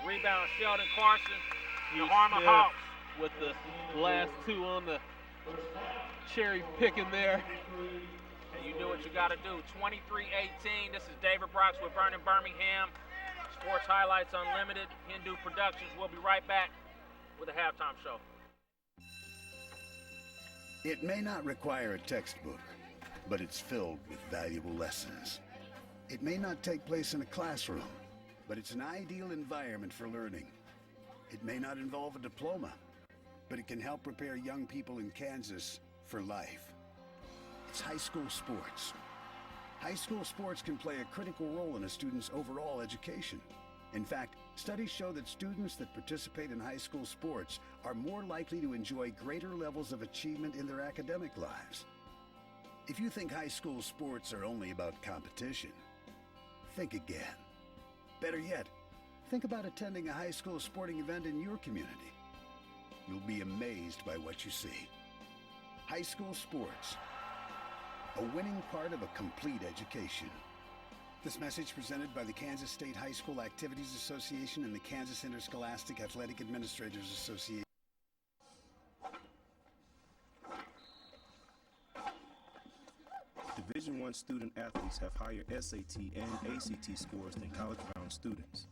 Rebound Sheldon Carson. The Harmon Hawks with the last 2 on the cherry picking there. And you do what you got to do. 23-18. This is David Brooks with Vernon Birmingham. Sports Highlights Unlimited. Hendu Productions. We'll be right back with a halftime show. It may not require a textbook, but it's filled with valuable lessons. It may not take place in a classroom, but it's an ideal environment for learning. It may not involve a diploma, but it can help prepare young people in Kansas for life. It's high school sports. High school sports can play a critical role in a student's overall education. In fact, studies show that students that participate in high school sports are more likely to enjoy greater levels of achievement in their academic lives. If you think high school sports are only about competition, think again. Better yet, think about attending a high school sporting event in your community. You'll be amazed by what you see. High school sports, a winning part of a complete education. This message presented by the Kansas State High School Activities Association and the Kansas Interscholastic Athletic Administrators Association. Division I student athletes have higher SAT and ACT scores than college-bound students.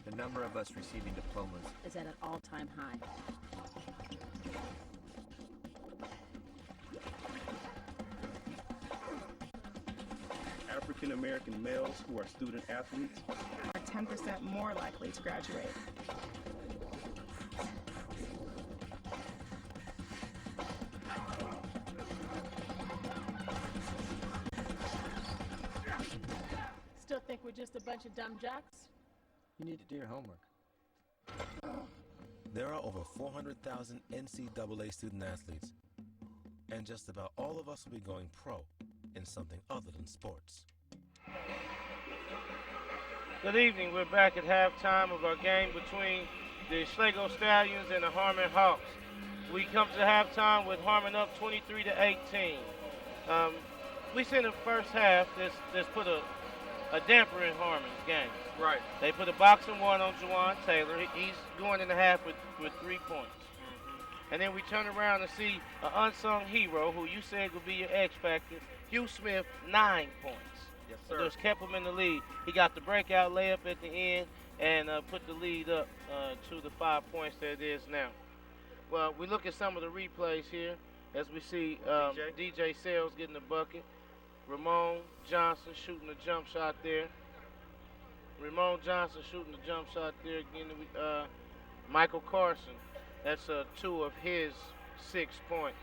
The number of us receiving diplomas is at an all-time high. African American males who are student athletes are 10% more likely to graduate. Still think we're just a bunch of dumb jocks? You need to do your homework. There are over 400,000 NCAA student athletes, and just about all of us will be going pro in something other than sports. Good evening. We're back at halftime of our game between the Schlagle Stallions and the Harmon Hawks. We come to halftime with Harmon up 23-18. We see in the first half this put a damper in Harmon's game. Right. They put a boxing one on Juwan Taylor. He's going in the half with 3 points. And then we turn around and see an unsung hero who you said would be your X factor, Hugh Smith, 9 points. Yes, So sir. just kept him in the lead. He got the breakout layup at the end and put the lead up to the 5 points that it is now. Well, we look at some of the replays here as we see DJ Sales getting the bucket. Ramon Johnson shooting the jump shot there. Ramon Johnson shooting the jump shot there. Again, Michael Carson. That's 2 of his 6 points.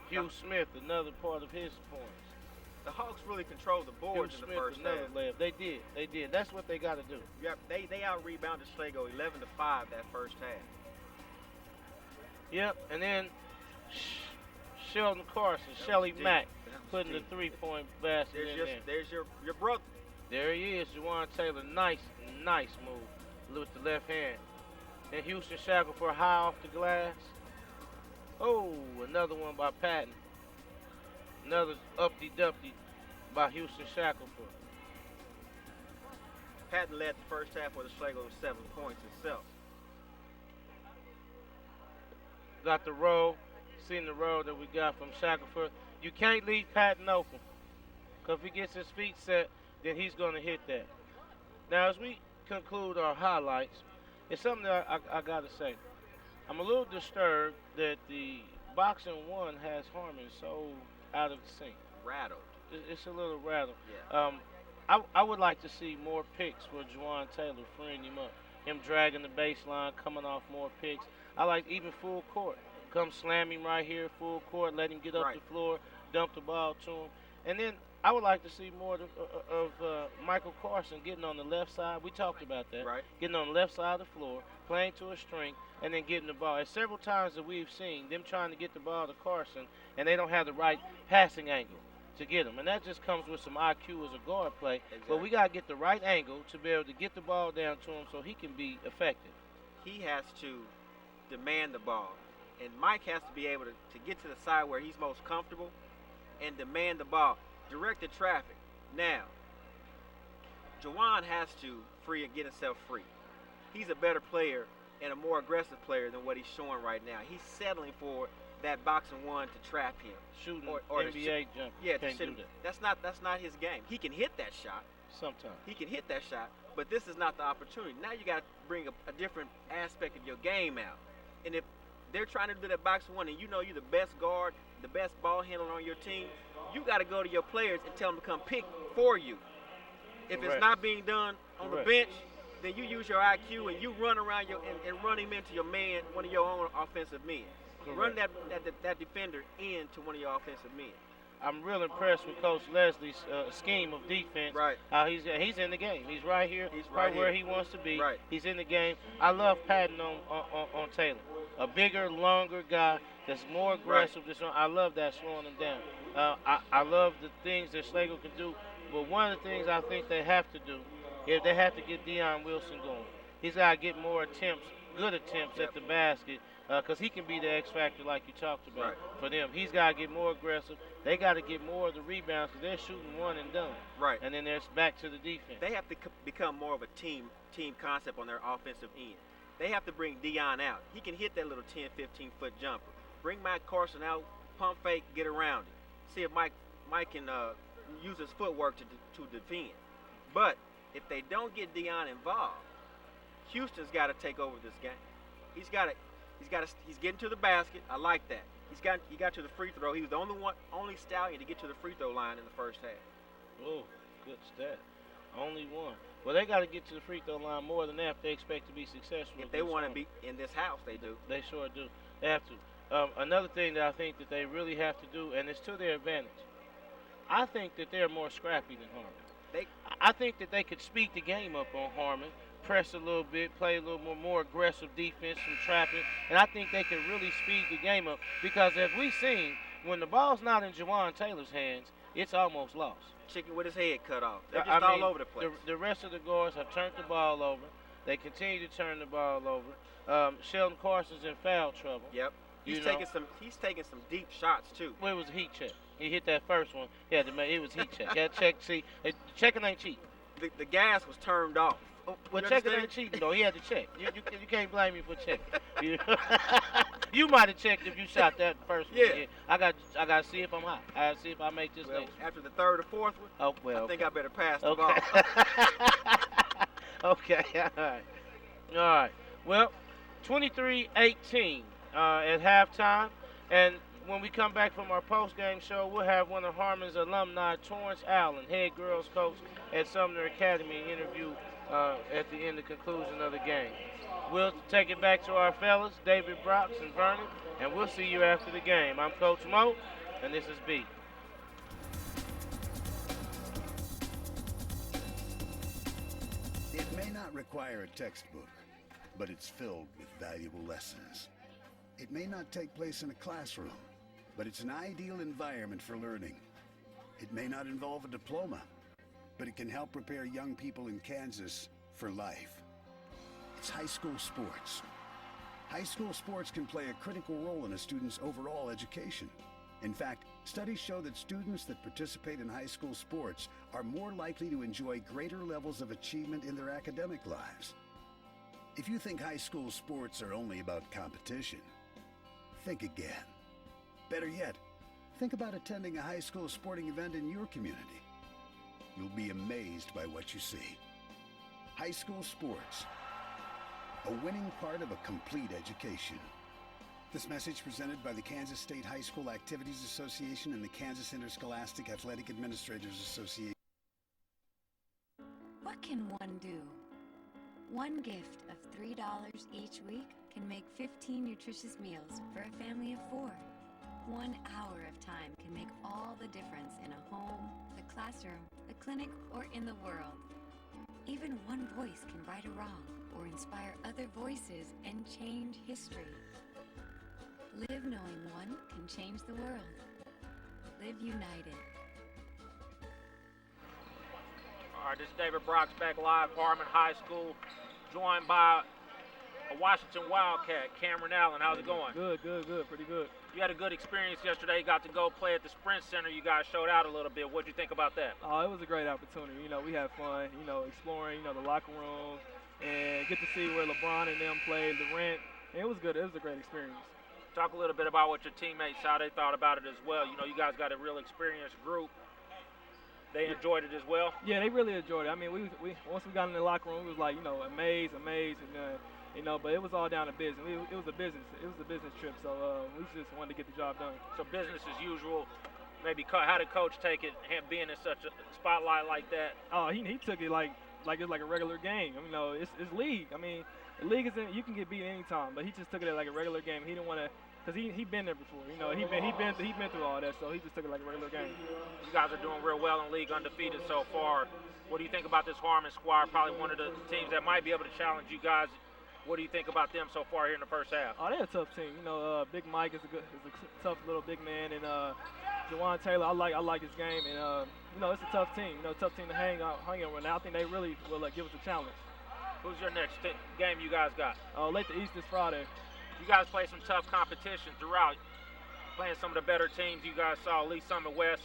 Hugh Smith, another part of his points. The Hawks really controlled the boards in the Smith, first another half. layup. They did. That's what they got to do. Yeah, they out-rebounded Schlagle 11-5 that first half. Yep, and then Sheldon Carson, Shelly deep. Mack, That was putting deep. the 3-point basket in there. There's your brother. There he is, Juwan Taylor. Nice move with the left hand. And Houston Shackelford high off the glass. Oh, another one by Patton. Another uppity-dupty by Houston Shackelford. Patton led the first half with a Schlagle with 7 points itself. Got the roll. Seen the roll that we got from Shackelford. You can't leave Patton open. Because if he gets his feet set, then he's going to hit that. Now, as we conclude our highlights, it's something that I got to say. I'm a little disturbed that the Boxing 1 has Harmon so out of sync. Rattled. It's a little rattled. Yeah. I would like to see more picks for Juwan Taylor, freeing him up. Him dragging the baseline, coming off more picks. I like even full court. Come slam him right here, full court, let him get up the floor, dump the ball to him. And then I would like to see more of Michael Carson getting on the left side. We talked about that. Right. Getting on the left side of the floor, playing to a strength, and then getting the ball. There's several times that we've seen them trying to get the ball to Carson, and they don't have the right passing angle to get him. And that just comes with some IQ as a guard play. Exactly. But we got to get the right angle to be able to get the ball down to him so he can be effective. He has to demand the ball. And Mike has to be able to get to the side where he's most comfortable and demand the ball. Direct the traffic. Now, Juwan has to get himself free. He's a better player and a more aggressive player than what he's showing right now. He's settling for that Boxing 1 to trap him. Shooting or NBA jump. Yeah, can't do that. That's not his game. He can hit that shot. Sometimes. He can hit that shot, but this is not the opportunity. Now you got to bring a different aspect of your game out. And if they're trying to do that Boxing 1 and you know you're the best guard, the best ball handler on your team, you got to go to your players and tell them to come pick for you. If it's not being done on the bench, then you use your IQ and you run around and run him into your man, one of your own offensive men. Correct. Run that defender into one of your offensive men. I'm real impressed with Coach Leslie's scheme of defense. Right. How he's in the game. He's right here. He's right where here. he wants to be. Right. He's in the game. I love patting on Taylor. A bigger, longer guy that's more aggressive. Right. I love that, slowing him down. I love the things that Schlagle can do. But one of the things I think they have to do is they have to get Deion Wilson going. He's got to get more attempts, good attempts at the basket, because he can be the X factor like you talked about for them. He's got to get more aggressive. They got to get more of the rebounds because they're shooting one and done. Right. And then there's back to the defense. They have to become more of a team concept on their offensive end. They have to bring Deion out. He can hit that little 10, 15-foot jumper. Bring Mike Carson out, pump fake, get around it. See if Mike can use his footwork to defend. But if they don't get Deion involved, Houston's got to take over this game. He's getting to the basket. I like that. He got to the free throw. He was the only Stallion to get to the free throw line in the first half. Oh, good stat. Only one. Well, they got to get to the free throw line more than that if they expect to be successful. If they want to be in this house, they do. They sure do. They have to. Another thing that I think that they really have to do, and it's to their advantage, I think that they're more scrappy than Harmon. I think that they could speed the game up on Harmon, press a little bit, play a little more aggressive defense, some trapping, and I think they can really speed the game up because as we've seen, when the ball's not in Juwan Taylor's hands, it's almost lost. Chicken with his head cut off. They're just all over the place. The rest of the guards have turned the ball over. They continue to turn the ball over. Sheldon Carson's in foul trouble. Yep. He's taking some deep shots too. Well, it was a heat check. He hit that first one. It was heat check. That check. See, checking ain't cheap. The gas was turned off. Well, checking ain't cheap though. He had to check. You can't blame me for checking. You might have checked if you shot that first one. Yeah. I got to see if I'm hot. I got to see if I make this next. After the third or fourth one. Oh well. I think I better pass the ball. Okay. All right. Well, 23-18 at halftime, and when we come back from our post-game show, we'll have one of Harmon's alumni, Torrance Allen, head girls coach at Sumner Academy, interview at the end, the conclusion of the game. We'll take it back to our fellas, David Brox and Vernon, and we'll see you after the game. I'm Coach Mo, and this is B. It may not require a textbook, but it's filled with valuable lessons. It may not take place in a classroom, but it's an ideal environment for learning. It may not involve a diploma, but it can help prepare young people in Kansas for life. It's high school sports. High school sports can play a critical role in a student's overall education. In fact, studies show that students that participate in high school sports are more likely to enjoy greater levels of achievement in their academic lives. If you think high school sports are only about competition, think again. Better yet, think about attending a high school sporting event in your community. You'll be amazed by what you see. High school sports, a winning part of a complete education. This message presented by the Kansas State High School Activities Association and the Kansas Interscholastic Athletic Administrators Association. What can one do? One gift of $3 each week can make 15 nutritious meals for a family of 4. 1 hour of time can make all the difference in a home, the classroom, the clinic, or in the world. Even one voice can right a wrong or inspire other voices and change history. Live knowing one can change the world. Live united. All right, this is David Brock's back live, Harmon High School, joined by a Washington Wildcat, Cameron Allen. How's it going? Good, pretty good. You had a good experience yesterday. You got to go play at the Sprint Center. You guys showed out a little bit. What'd you think about that? Oh, it was a great opportunity. We had fun, exploring, the locker rooms, and get to see where LeBron and them played, Durant. And it was good. It was a great experience. Talk a little bit about what your teammates, how they thought about it as well. You guys got a real experienced group. They enjoyed it as well? Yeah, they really enjoyed it. I mean, we once we got in the locker room, we was like, amazed, and but it was all down to business. It was a business trip, so we just wanted to get the job done. So business as usual. Maybe how did Coach take it, him being in such a spotlight like that? Oh, he took it like it's like a regular game. It's league. I mean, the league isn't. You can get beat any time, but he just took it like a regular game. He didn't want to. Because he been there before, he been through all that, so he just took it like a regular game. You guys are doing real well in league, undefeated so far. What do you think about this Harmon squad? Probably one of the teams that might be able to challenge you guys. What do you think about them so far here in the first half? Oh, they're a tough team. Big Mike is a tough little big man, and Jawan Taylor, I like his game, and it's a tough team. Tough team to hang in with. Now I think they really will give us a challenge. Who's your next game you guys got? Late the East this Friday. You guys play some tough competition throughout, playing some of the better teams you guys saw, at least some of West.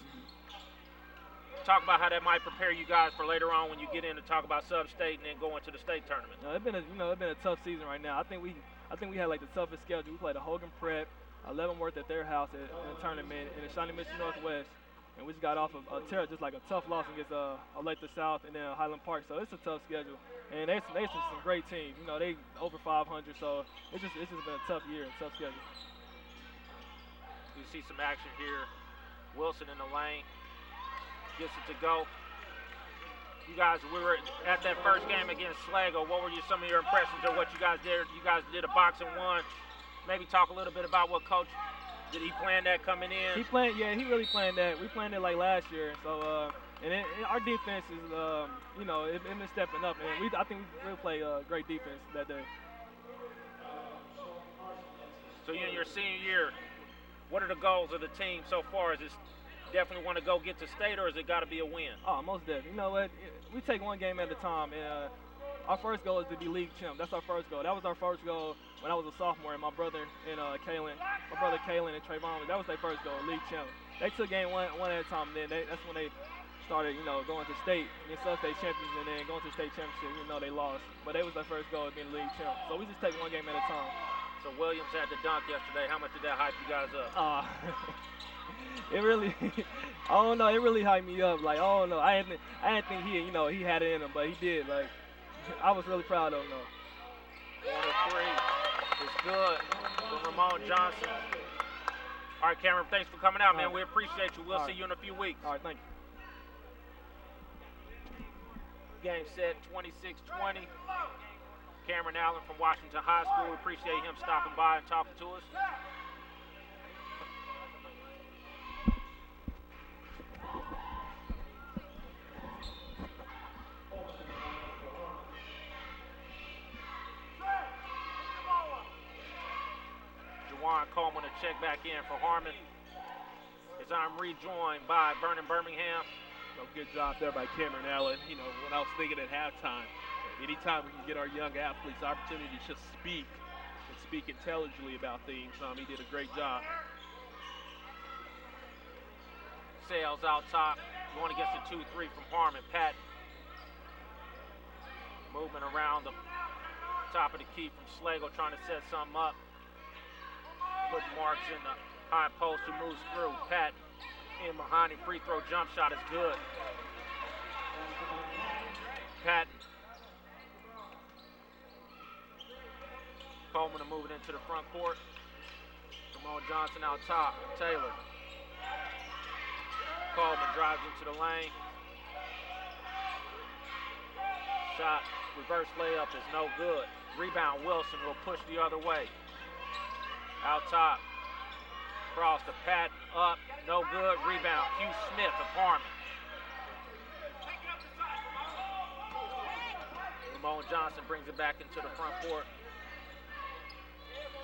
Talk about how that might prepare you guys for later on when you get in to talk about sub-state and then go into the state tournament. It's been a tough season right now. I think we had like the toughest schedule. We played a Hogan Prep, Leavenworth at their house in a tournament, and the Shawnee Mission Northwest. And we just got off of just like a tough loss against Olathe South and then Highland Park. So it's a tough schedule. And they some great teams. They over 500. So it's just been a tough year, a tough schedule. You see some action here. Wilson in the lane gets it to go. You guys, we were at that first game against Schlagle. What were some of your impressions of what you guys did? You guys did a box and one. Maybe talk a little bit about what Coach. Did he plan that coming in? He really planned that. We planned it like last year. So, and our defense is, it's been stepping up. And I think we really play great defense that day. So you in your senior year, what are the goals of the team so far? Is it definitely want to go get to state, or is it got to be a win? Oh, most definitely. You know what? We take one game at a time. And our first goal is to be league champ. That's our first goal. That was our first goal when I was a sophomore, and my brother and Kalen and Trayvon, that was their first goal, league champ. They took game one at a time, and then that's when they started, going to state, and sub-state champions, and then going to state championship, they lost. But that was their first goal of being league champ. So we just take one game at a time. So Williams had the dunk yesterday. How much did that hype you guys up? It really, I don't know. It really hyped me up. Like, I don't know. I didn't think he had it in him, but he did. Like, I was really proud of him, though. 1-3 is good from Ramon Johnson. All right, Cameron, thanks for coming out, man. We appreciate you. We'll see you in a few weeks. All right, thank you. Game set 26-20. Cameron Allen from Washington High School. We appreciate him stopping by and talking to us. Juwan Coleman to check back in for Harmon as I'm rejoined by Vernon Birmingham. Good job there by Cameron Allen. When I was thinking at halftime, anytime we can get our young athletes the opportunity to just speak and speak intelligently about things, he did a great job. Sales out top, going against the 2-3 from Harmon. Pat movement around the top of the key from Schlagle, trying to set something up. Put marks in the high post who moves through. Pat in behind him, free throw jump shot is good. Patton. Coleman to move it into the front court. Ramon Johnson out top. Taylor. Coleman drives into the lane. Shot, reverse layup is no good. Rebound, Wilson will push the other way. Out top. Cross to Patton, up, no good. Rebound, Hugh Smith of Harmon. Ramon Johnson brings it back into the front court.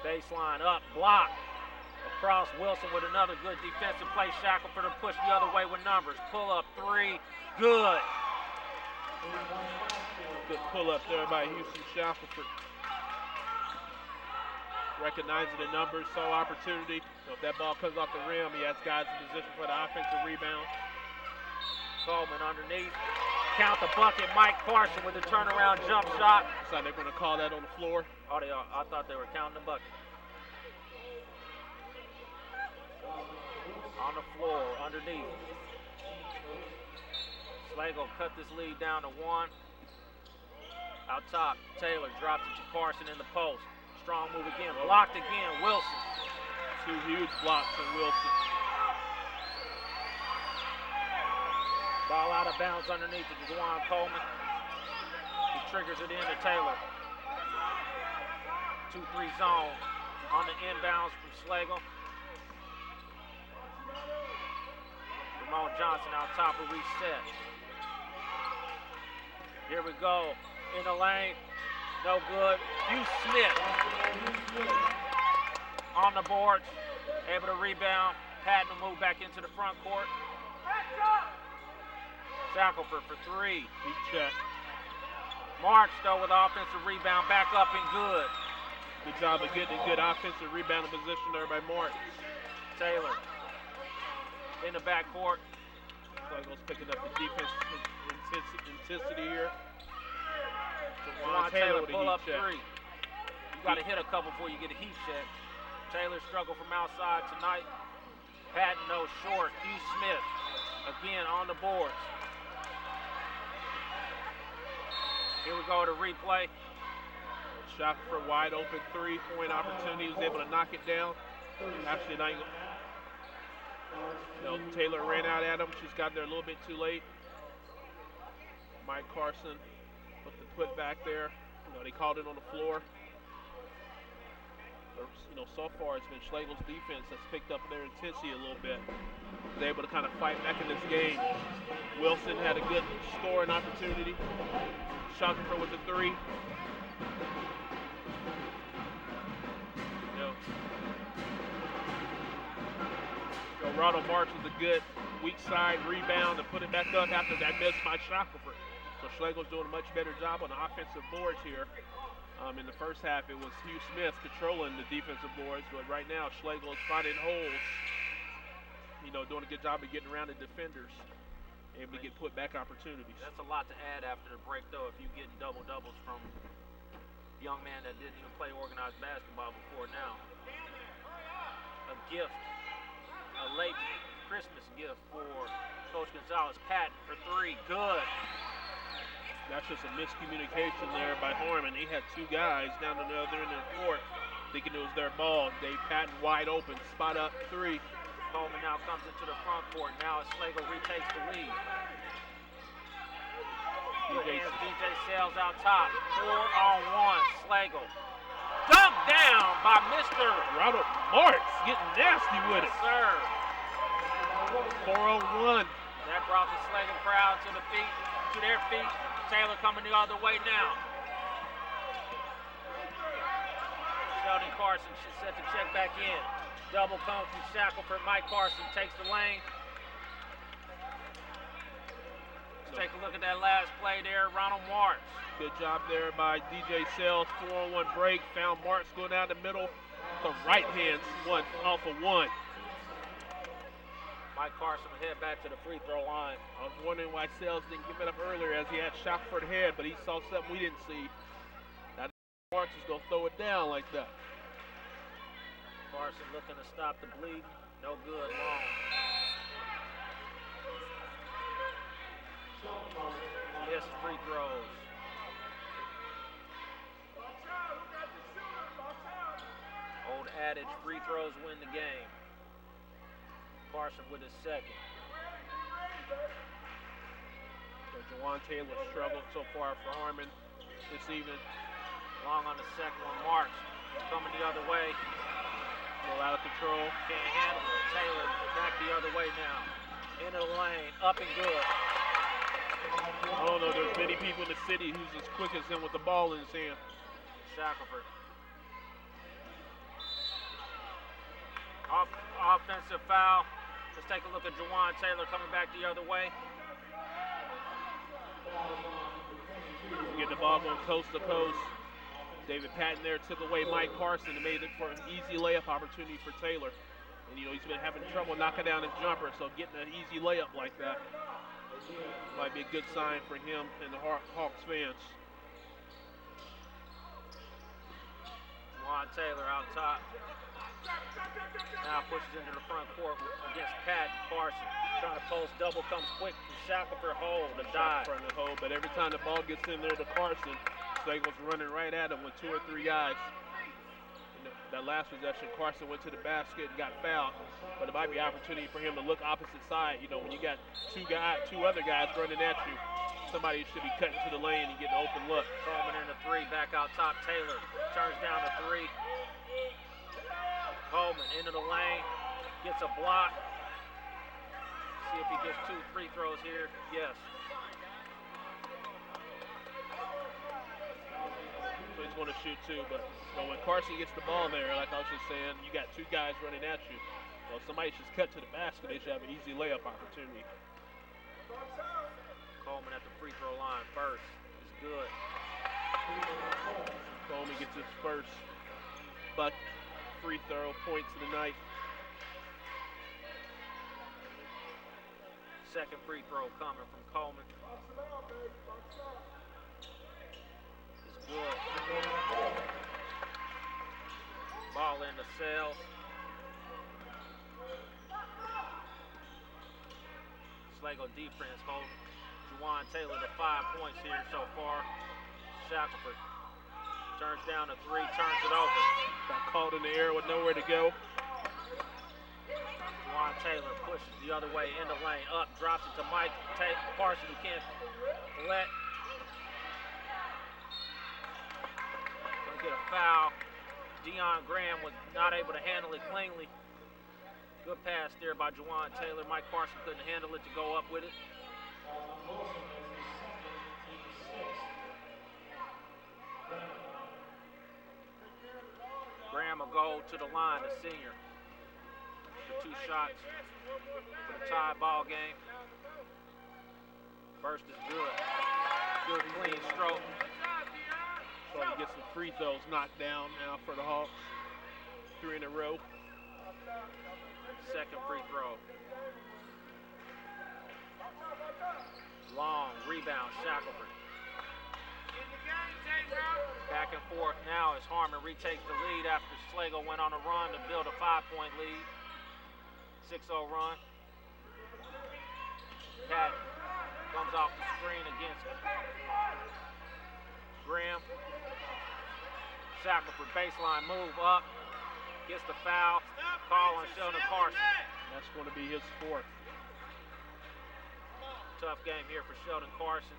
Baseline up, block. Across, Wilson with another good defensive play. Shackelford to push the other way with numbers. Pull up three, good. Good pull up there by Houston Shackelford. Recognizing the numbers, saw opportunity. So if that ball comes off the rim, he has guys in position for the offensive rebound. Coleman underneath. Count the bucket. Mike Carson with the turnaround jump shot. So they're going to call that on the floor. Oh, they are. I thought they were counting the bucket. On the floor, underneath. Schlagle cut this lead down to 1. Out top, Taylor drops it to Carson in the post. Strong move again, blocked again, Wilson. 2 huge blocks from Wilson. Ball out of bounds underneath to Juwan Coleman. He triggers it into Taylor. 2-3 zone on the inbounds from Schlagle. Ramon Johnson out top of reset. Here we go. In the lane. No good. Hugh Smith on the boards. Able to rebound. Patton to move back into the front court. Shackelford for 3. Deep check. March though with offensive rebound. Back up and good. Good job of getting a good offensive rebounding position there by March. Taylor in the backcourt. Schlagle's picking up the defense intensity here. Juwan Taylor pull up 3. You got to hit a couple before you get a heat check. Taylor struggle from outside tonight. Patton no short. Hugh Smith again on the boards. Here we go to replay. Shot for wide open 3-point opportunity. He was able to knock it down. Actually, Taylor ran out at him. She's got there a little bit too late. Mike Carson with the put back there. They called it on the floor. So far it's been Schlagle's defense that's picked up their intensity a little bit. They're able to kind of fight back in this game. Wilson had a good scoring opportunity. Shackelford with the 3. Ronald March with a good weak side rebound to put it back up after that miss by Shackelford. So Schlagle's doing a much better job on the offensive boards here. In the first half, it was Hugh Smith controlling the defensive boards, but right now Schlagle is finding holes. Doing a good job of getting around the defenders, able to get put back opportunities. That's a lot to add after the break, though. If you get double-doubles from a young man that didn't even play organized basketball before now. A gift. A late Christmas gift for Coach Gonzalez. Patton for 3, good. That's just a miscommunication there by Harmon. He had 2 guys down on the other end of the court thinking it was their ball. Dave Patton wide open, spot up 3. Coleman now comes into the front court. Now as Schlagle retakes the lead. DJ Sales out top. 4-on-1. Schlagle. Dunked down by Mr. Ronald Marks getting nasty with it. Yes, sir. 4-on-1. That brought the Schlagle crowd to their feet. Taylor coming the other way now. Sheldon Carson should set the check back in. Double come from Shackelford. Mike Carson takes the lane. Let's take a look at that last play there. Ronald Marks. Good job there by DJ Sales. 4-on-1 break. Found Marks going down the middle. The right hand one off of 1. Mike Carson will head back to the free throw line. I was wondering why Sales didn't give it up earlier as he had Shackelford ahead, but he saw something we didn't see. Now Marks is going to throw it down like that. Carson looking to stop the bleed. No good, long. Missed free throws. Old adage, free throws win the game. Carson with his second. So Juwan Taylor struggled so far for Harmon this evening. Long on the second one. Marks coming the other way. A little out of control. Can't handle it. Taylor back the other way now. Into the lane. Up and good. I don't know. There's many people in the city who's as quick as him with the ball in his hand. Shackelford. Offensive foul. Let's take a look at Juwan Taylor coming back the other way. Get the ball going coast to coast. David Patton there took away Mike Carson and made it for an easy layup opportunity for Taylor. And you know, he's been having trouble knocking down his jumper, so getting an easy layup like that might be a good sign for him and the Hawks fans. Juwan Taylor out top. Now pushes into the front court against Patton. Carson trying to post, double comes quick from Shackelford. Hold, the dive. Front of the hole, but every time the ball gets in there to Carson, Schlagle's running right at him with 2 or 3 guys. And that last possession, Carson went to the basket and got fouled, but it might be an opportunity for him to look opposite side. You know, when you got 2 other guys running at you, somebody should be cutting to the lane and getting an open look. Coleman in the 3, back out top. Taylor turns down the 3. Coleman into the lane, gets a block. See if he gets 2 free throws here. Yes. So he's going to shoot 2, but you know, when Carson gets the ball there, like I was just saying, you got 2 guys running at you. Well, somebody should cut to the basket. They should have an easy layup opportunity. Coleman at the free throw line first. It's good. Coleman gets his first bucket. Free throw points of the night. Second free throw coming from Coleman. It's good. Ball in the cells. Schlagle defense holding Juwan Taylor to 5 points here so far. Shackelford turns down the 3, turns it over. Got caught in the air with nowhere to go. Juwan Taylor pushes the other way in the lane, up, drops it to Mike Carson, who can't let. Gonna get a foul. Deion Graham was not able to handle it cleanly. Good pass there by Juwan Taylor. Mike Carson couldn't handle it to go up with it. Graham will go to the line, the senior, for 2 shots for the tie ball game. First is good. Good clean stroke. So he gets some free throws knocked down now for the Hawks. 3 in a row. Second free throw. Long rebound, Shackelford. Back and forth now as Harmon retakes the lead after Schlagle went on a run to build a 5-point lead. 6-0 run. Patton comes off the screen against Graham. Shackelford baseline move up. Gets the foul. Call on Sheldon Carson. That's going to be his 4th. Tough game here for Sheldon Carson.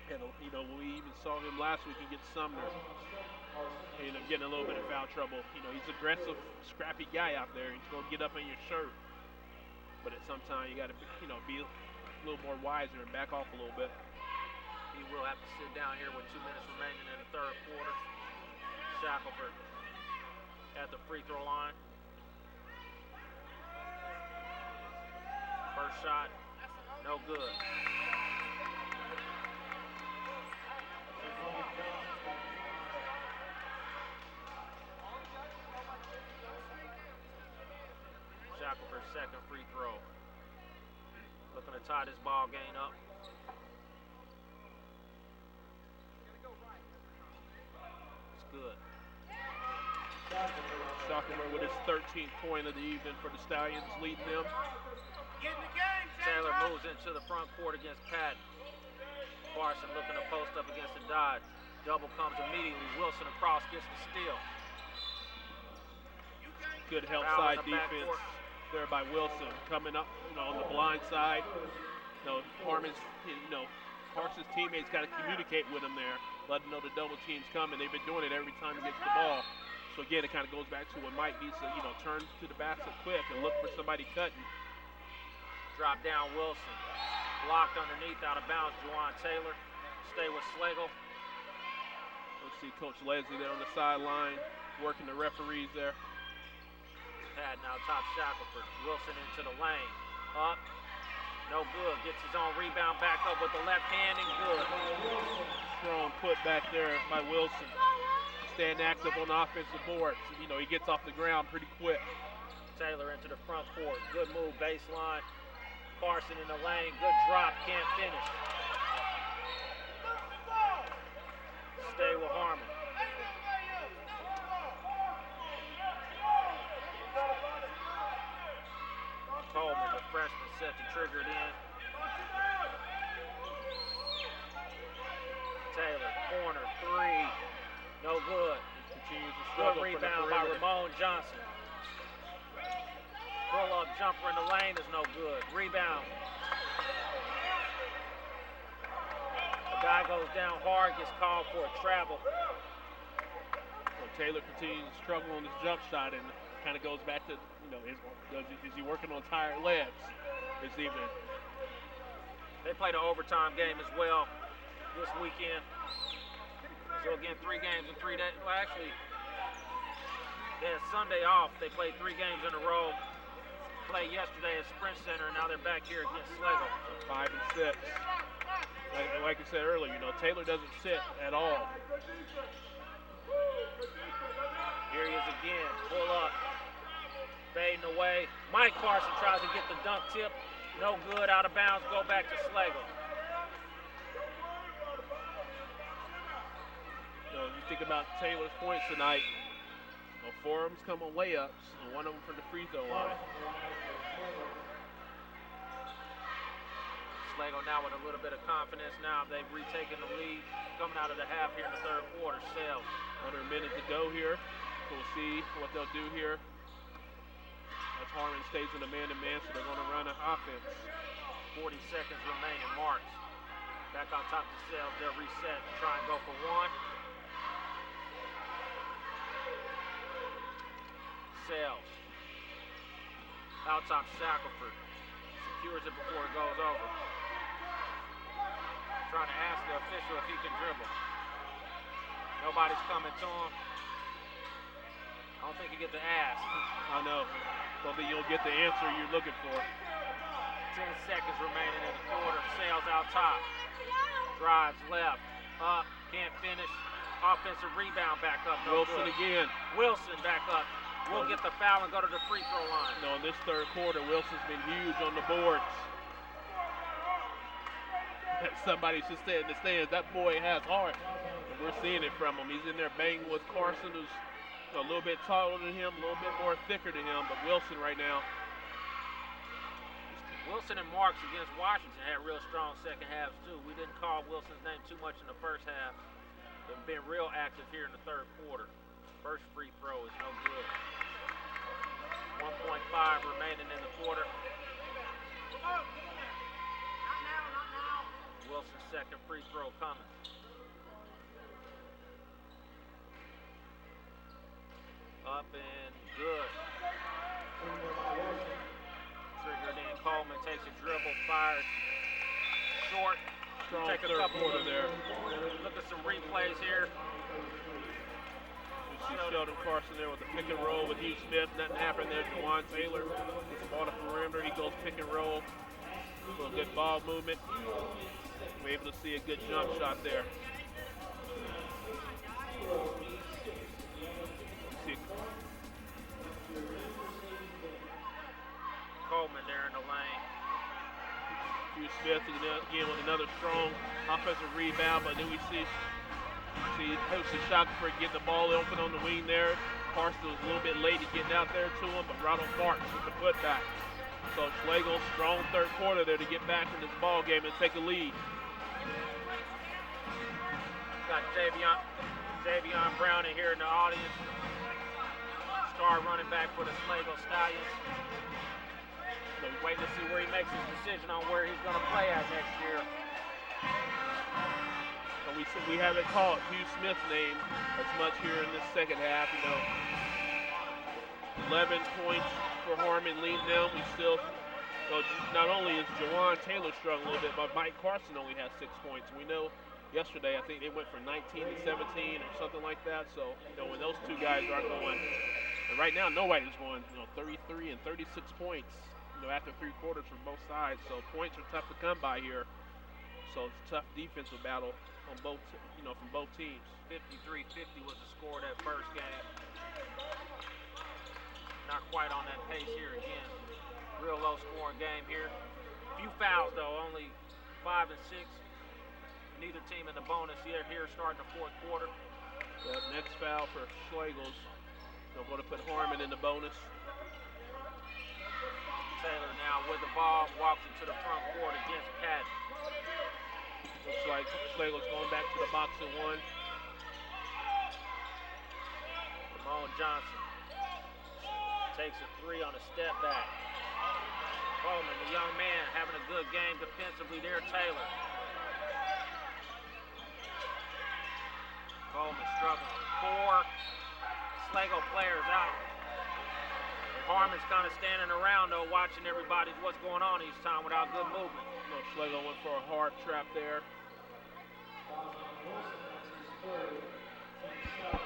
And, you know, we even saw him last week against Sumner. He ended up getting a little bit of foul trouble. You know, he's aggressive, scrappy guy out there. He's going to get up in your shirt. But at some time, you got to, you know, be a little more wiser and back off a little bit. He will have to sit down here with 2 minutes remaining in the 3rd quarter. Shackelford at the free throw line. First shot, no good. Shackelford's second free throw. Looking to tie this ball game up. It's good. Shackelford with his 13th point of the evening for the Stallions, leading them. Taylor moves into the front court against Patton. Parson looking to post up against the dodge. Double comes immediately. Wilson across gets the steal. Good help Foul side in the defense backcourt. there by Wilson. Coming up, on the blind side. Harmon's, Parsons' teammates got to communicate with him there, let him know the double team's coming. They've been doing it every time he gets the ball. So again, it kind of goes back to when Mike needs to, turn to the basket quick and look for somebody cutting. Drop down Wilson. Blocked underneath, out of bounds. Juwan Taylor. Stay with Schlagle. Let's see Coach Leslie there on the sideline, working the referees there. Pad now top Shackelford. Wilson into the lane. Up. No good. Gets his own rebound back up with the left hand and good. Strong put back there by Wilson. Staying active on the offensive boards. He gets off the ground pretty quick. Taylor into the front court. Good move, baseline. Carson in the lane. Good drop. Can't finish. Stay with Harmon. Coleman, the freshman, set to trigger it in. Taylor, corner, three. No good. Continues to Good struggle rebound for the by perimeter. Ramon Johnson. Pull-up jumper in the lane is no good. Rebound. The guy goes down hard, gets called for a travel. So Taylor continues to struggle on his jump shot and kind of goes back to, is he working on tired legs this evening? They played an overtime game as well this weekend. So again, 3 games in 3 days. Well, actually, they had Sunday off. They played 3 games in a row. Played yesterday at Sprint Center, and now they're back here against Schlagle. 5 and 6. Like I said earlier, Taylor doesn't sit at all. Here he is again. Pull up. Fading away. Mike Carson tries to get the dunk tip. No good. Out of bounds. Go back to Schlagle. You think about Taylor's points tonight. 4 of them come on layups, and 1 of them from the free throw line. Schlagle now with a little bit of confidence now. They've retaken the lead coming out of the half here in the third quarter. Sales. Under a minute to go here. So we'll see what they'll do here. As Harmon stays in a man-to-man, so they're going to run an offense. 40 seconds remaining. Marks. Back on top of Sales. They'll reset. Try and go for 1. Sales. Out top Shackelford. Secures it before it goes over. Trying to ask the official if he can dribble. Nobody's coming to him. I don't think you get to ask. I know. Don't think you'll get the answer you're looking for. 10 seconds remaining in the quarter. Sales out top. Drives left. Up. Can't finish. Offensive rebound back up. No Wilson good. again. Wilson back up. We'll get the foul and go to the free throw line. In this third quarter, Wilson's been huge on the boards. Somebody should say in the stands, that boy has heart. And we're seeing it from him. He's in there banging with Carson, who's a little bit taller than him, a little bit more thicker than him. But Wilson right now. Wilson and Marks against Washington had real strong second halves too. We didn't call Wilson's name too much in the first half. They've been real active here in the third quarter. First free throw is no good. 1.5 remaining in the quarter. Wilson's second free throw coming. Up and good. Triggered in. Coleman takes a dribble, fires short. Strong Take a third couple quarter there. Look at some replays here. You see Sheldon Carson there with the pick and roll with Hugh Smith. Nothing happened there. Juwan Taylor gets the ball to perimeter. He goes pick and roll. A little good ball movement. We're able to see a good jump shot there. Coleman there in the lane. Hugh Smith again with another strong offensive rebound, but then we see Hosted Shackelford getting the ball open on the wing there. Carson was a little bit late at getting out there to him, but Ronald Marks with the putback. So Schlagle, strong third quarter there to get back in this ball game and take a lead. Got Javion Brown in here in the audience. Star running back for the Schlagle Stallions. So we're waiting to see where he makes his decision on where he's going to play at next year. So we haven't called Hugh Smith's name as much here in this second half. 11 points for Harmon leading them. We still, not only is Jawan Taylor struggling a little bit, but Mike Carson only has 6 points. We know yesterday, I think they went from 19 to 17 or something like that. So, when those two guys aren't going, and right now nobody's going, 33 and 36 points, after 3 quarters from both sides. So points are tough to come by here. So it's a tough defensive battle on both, from both teams. 53-50 was the score of that first game. Not quite on that pace here again. Real low scoring game here. Few fouls though, only 5 and 6. Neither team in the bonus here starting the fourth quarter. Yep, next foul for Schlagle's. They're going to put Harmon in the bonus. Taylor now with the ball, walks into the front court against Patton. Looks like Schlagle's going back to the box and 1. Ramon Johnson takes a 3 on a step back. Coleman, the young man, having a good game defensively there. Taylor. Coleman struggling. 4 Schlagle players out. Harmon's kind of standing around though, watching everybody what's going on each time without good movement. Schlagle went for a hard trap there.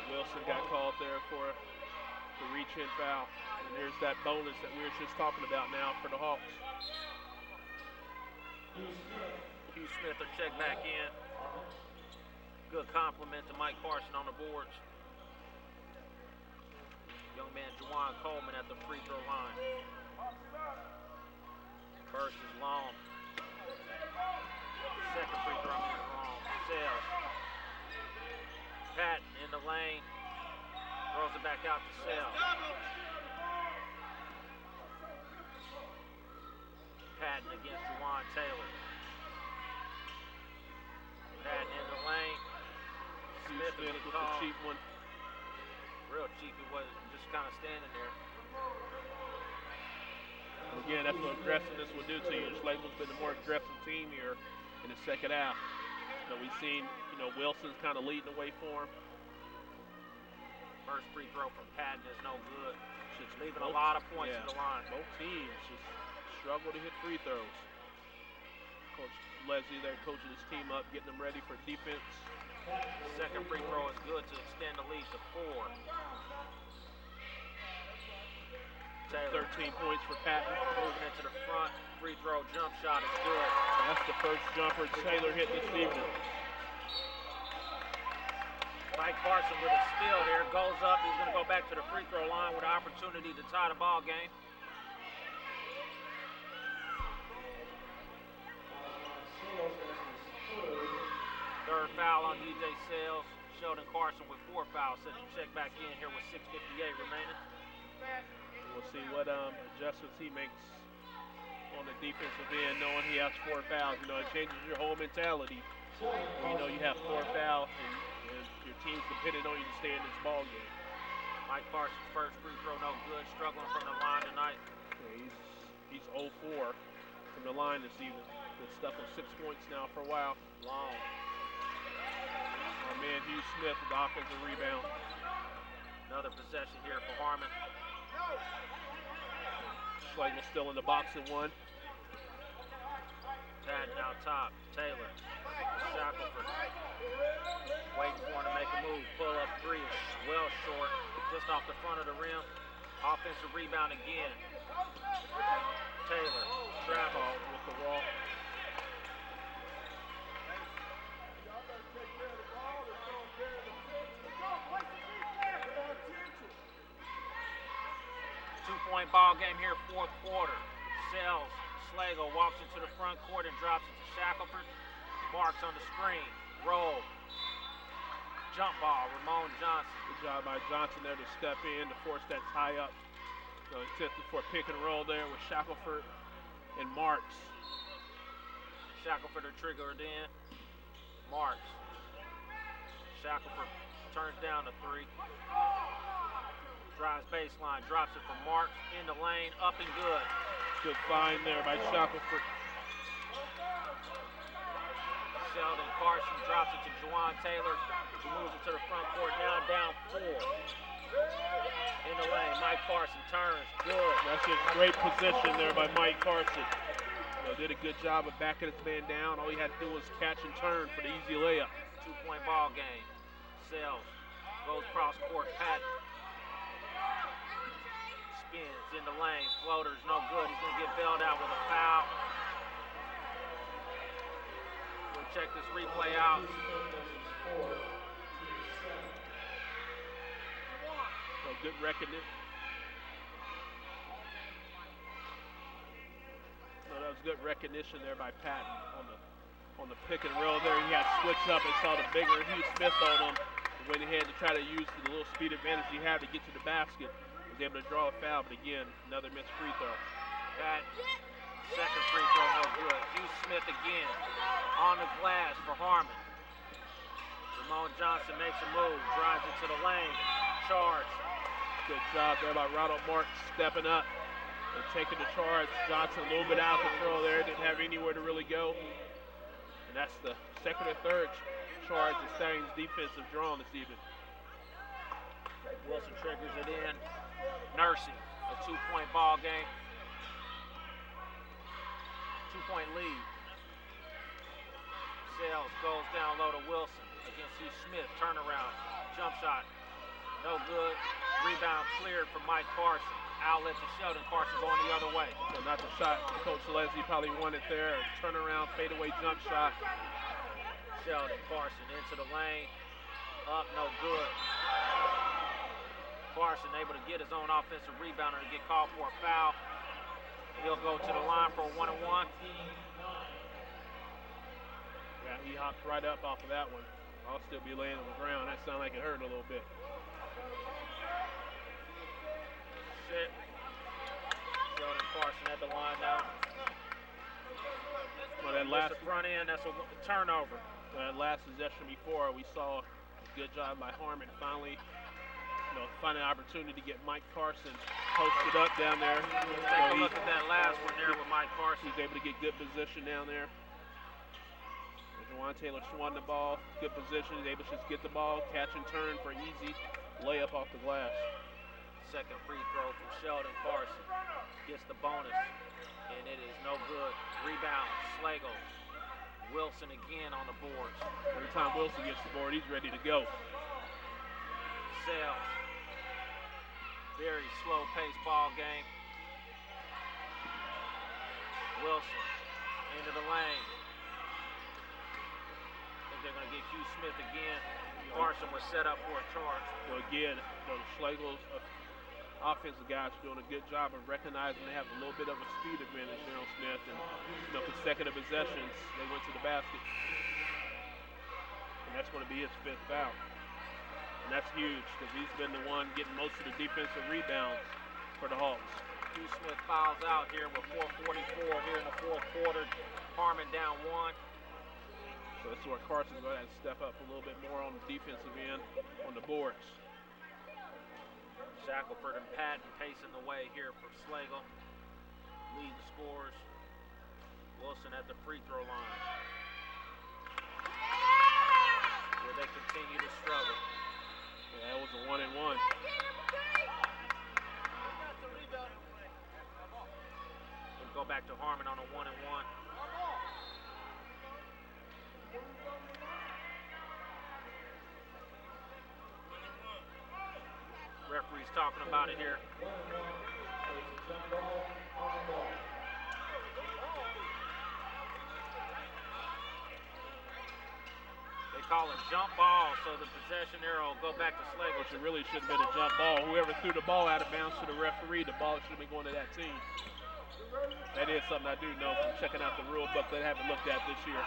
Wilson got called there for the reach-in foul. And there's that bonus that we were just talking about now for the Hawks. Hugh Smith will check back in. Good compliment to Mike Carson on the boards. Young man Juwan Coleman at the free throw line. First is long. Second free throw is long. Sales. Patton in the lane. Throws it back out to Sales. Patton against Juwan Taylor. Patton in the lane. Smith with the cheap one. Real cheap, it was just kind of standing there. Again, that's what aggressiveness will do to you. Schlagle's been the more aggressive team here in the second half. We've seen, Wilson's kind of leading the way for him. First free throw from Patton is no good. Just leaving a lot of points in the line. Both teams just struggle to hit free throws. Coach Leslie there coaching his team up, getting them ready for defense. Second free throw is good to extend the lead to 4. Taylor. 13 points for Patton. Moving into the front. Free throw jump shot is good. That's the first jumper Taylor hit this evening. Mike Carson with a steal there. Goes up. He's going to go back to the free throw line with an opportunity to tie the ball game. Third foul on DJ Sales. Sheldon Carson with 4 fouls. Set to check back in here with 6:58 remaining. We'll see what adjustments he makes on the defensive end, knowing he has 4 fouls. It changes your whole mentality. You have 4 fouls and your team's dependent on you to stay in this ball game. Mike Carson's first free throw no good. Struggling from the line tonight. Yeah, he's 0-4 from the line this evening. Been stuck on 6 points now for a while. Long. Our man Hugh Smith with the offensive rebound. Another possession here for Harmon. Schlagle still in the box at 1. Patton out top. Taylor. Shackelford. Waiting for him to make a move. Pull up 3 is well short. Just off the front of the rim. Offensive rebound again. Taylor. Travel with the wall. Two-point ball game here, fourth quarter. Sells. Schlagle walks into the front court and drops it to Shackelford. Marks on the screen. Roll. Jump ball, Ramon Johnson. Good job by Johnson there to step in to force that tie up. So attempted for a pick and roll there with Shackelford and Marks. Shackelford are triggered in. Marks. Shackelford turns down the 3. Drives baseline, drops it for Marks in the lane, up and good. Good find there by Shackelford. Sheldon Carson drops it to Juwan Taylor, who moves it to the front court, now down 4. In the lane, Mike Carson turns, good. That's a great position there by Mike Carson. Did a good job of backing his man down. All he had to do was catch and turn for the easy layup. 2-point ball game. Sells, goes cross court, Patton. Spins in the lane, floater's no good. He's gonna get bailed out with a foul. We'll check this replay out. Good recognition. That was good recognition there by Patton on the pick and roll there. He had switched up and saw the bigger Hugh Smith on him. Went ahead to try to use the little speed advantage he had to get to the basket. Was able to draw a foul, but again, another missed free throw. Patton, second free throw, no good. Hugh Smith again on the glass for Harmon. Ramon Johnson makes a move, drives it to the lane, charge. Good job there by Ronald Marks stepping up and taking the charge. Johnson a little bit out of control there, didn't have anywhere to really go. And that's the second or third charge the Stallions defensive drawn this evening. Wilson triggers it in. Nursing, a 2-point ball game. 2-point lead. Sales goes down low to Wilson against Hugh Smith. Turnaround, jump shot, no good. Rebound cleared for Mike Carson. Outlet to Sheldon Carson going the other way. So not the shot Coach Leslie probably wanted there. Turnaround, fadeaway jump shot. Sheldon Carson into the lane. Up, no good. Carson able to get his own offensive rebounder to get called for a foul. He'll go to the line for a 1-and-1. Yeah, he hopped right up off of that one. I'll still be laying on the ground. That sounded like it hurt a little bit. Sheldon Carson at the line now. Well, that last front end, that's a turnover. That last possession before, we saw a good job by Harmon finally, finding an opportunity to get Mike Carson posted up down there. Take a look at that last one there with Mike Carson. He's able to get good position down there. Juwan Taylor swung the ball, good position. He's able to just get the ball, catch and turn for easy layup off the glass. Second free throw from Sheldon Carson. Gets the bonus, and it is no good. Rebound, Schlagle. Wilson again on the boards. Every time Wilson gets the board, he's ready to go. Sales. Very slow-paced ball game. Wilson into the lane. I think they're going to get Hugh Smith again. Carson was set up for a charge. So again, Schlagle's offensive guys are doing a good job of recognizing they have a little bit of a speed advantage there on Smith, and consecutive possessions, they went to the basket. And that's going to be his 5th foul. And that's huge because he's been the one getting most of the defensive rebounds for the Hawks. Hugh Smith fouls out here with 4:44 here in the 4th quarter. Harmon down 1. So this is where Carson's going to have to step up a little bit more on the defensive end on the boards. Shackelford and Patton pacing the way here for Schlagle. Lead the scores. Wilson at the free throw line. Where they continue to struggle. Yeah, that was a 1-and-1. We'll go back to Harmon on a 1-and-1. Referee's talking about it here. They call it jump ball, so the possession arrow will go back to Schlagle. Which it really should have been a jump ball. Whoever threw the ball out of bounds to the referee, the ball should have been going to that team. That is something I do know from checking out the rule book that I haven't looked at this year.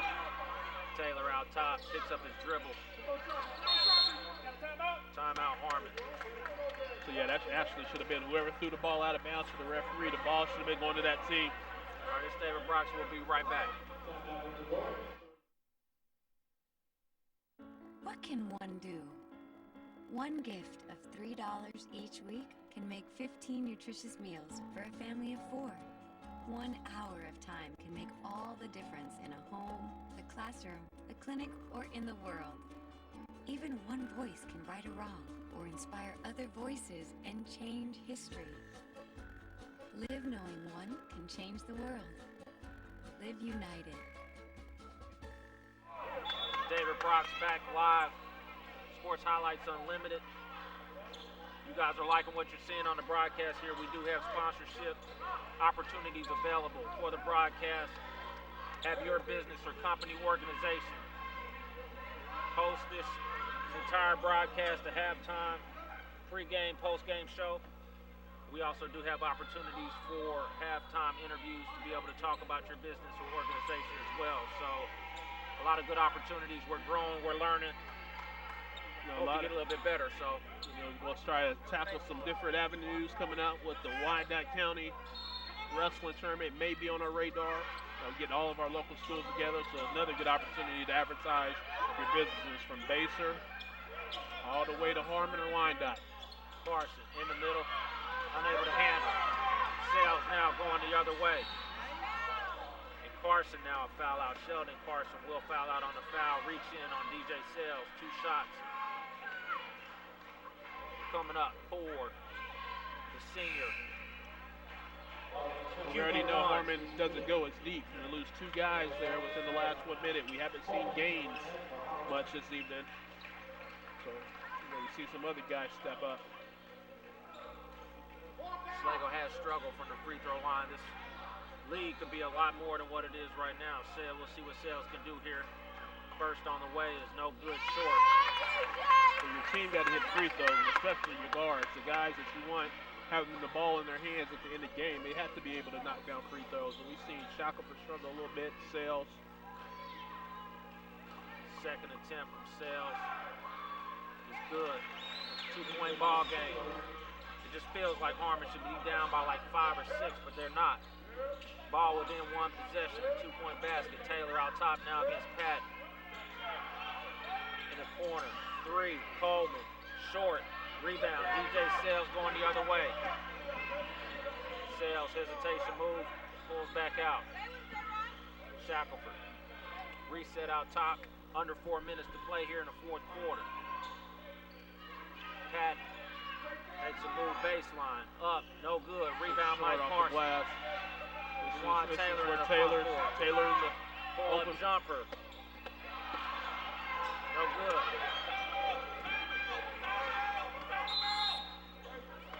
Taylor out top, picks up his dribble. Timeout Harmon. So yeah, that actually should have been whoever threw the ball out of bounds to the referee, the ball should have been going to that team. All right, it's David Brox. We'll be right back. What can one do? One gift of $3 each week can make 15 nutritious meals for a family of 4. 1 hour of time can make all the difference in a home, a classroom, a clinic, or in the world. Even one voice can right a wrong or inspire other voices and change history. Live knowing one can change the world. Live united. David Brock's back live. Sports Highlights Unlimited. You guys are liking what you're seeing on the broadcast here. We do have sponsorship opportunities available for the broadcast. Have your business or company organization host this entire broadcast, the halftime, pre-game, post-game show. We also do have opportunities for halftime interviews to be able to talk about your business or organization as well. So a lot of good opportunities. We're growing, we're learning. Hope to get a little bit better. So we'll try to tackle some different avenues coming out with the Wyandotte County Wrestling Tournament. May be on our radar. Get all of our local schools together. So another good opportunity to advertise your businesses from Baser all the way to Harmon or Wyandotte. Carson in the middle, unable to handle. Sales now going the other way. And Carson now a foul out. Sheldon Carson will foul out on the foul. Reach in on DJ Sales. 2 shots. Coming up for the senior. We already know Harmon doesn't go as deep. They lose 2 guys there within the last 1 minute. We haven't seen Gaines much this evening. So we see some other guys step up. Schlagle has struggled from the free throw line. This lead could be a lot more than what it is right now. We'll see what Sales can do here. First on the way is no good, short. So your team got to hit free throws, especially your guards, the guys that you want having the ball in their hands at the end of the game. They have to be able to knock down free throws. And we've seen Schlagle struggle a little bit. Sales. Second attempt from Sales is good. 2-point ball game. It just feels like Harmon should be down by like 5 or 6, but they're not. Ball within 1 possession. 2-point basket. Taylor out top now against Patton. In the corner. 3. Coleman. Short. Rebound. DJ Sales going the other way. Sales hesitation move. Pulls back out. Shackelford. Reset out top. Under 4 minutes to play here in the 4th quarter. Patton makes a move baseline. Up. No good. Rebound Mike Carson. Juwan Taylor in the front court. Taylor in the pull-up jumper. No good.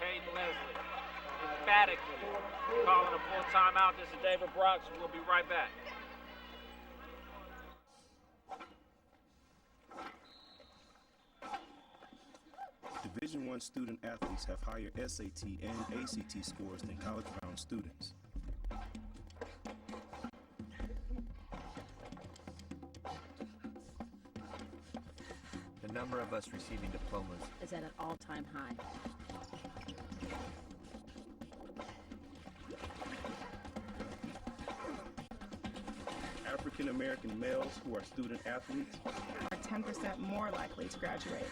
Peyton Leslie emphatically calling a full timeout. This is David Brooks. We'll be right back. Division I student athletes have higher SAT and ACT scores than college-bound students. The number of us receiving diplomas is at an all-time high. African American males who are student athletes are 10% more likely to graduate.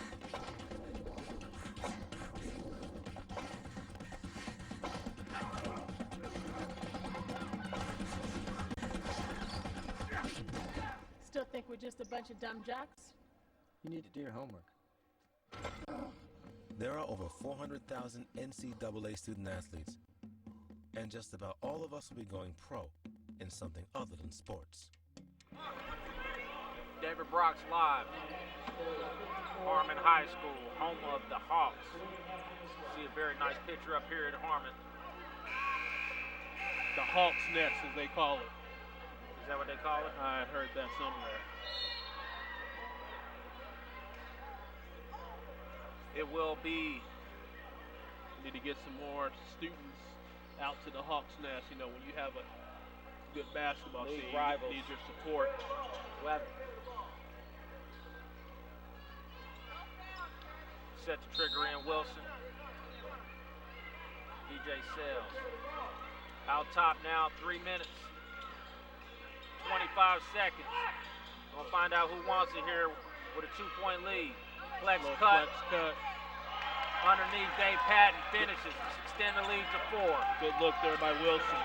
Still think we're just a bunch of dumb jocks? You need to do your homework. There are over 400,000 NCAA student athletes, and just about all of us will be going pro in something other than sports. David Brooks live. Harmon High School, home of the Hawks. See a very nice picture up here at Harmon. The Hawks Nest, as they call it. Is that what they call it? I heard that somewhere. It will be. We need to get some more students out to the Hawks Nest. You know, when you have a good basketball team, you need your support. Set the trigger in Wilson. DJ Sales. Out top now, 3 minutes. 25 seconds. We'll find out who wants it here with a 2-point lead. Flex Little cut. Flex cut. Underneath, Dave Patton finishes. Extend the lead to 4. Good look there by Wilson.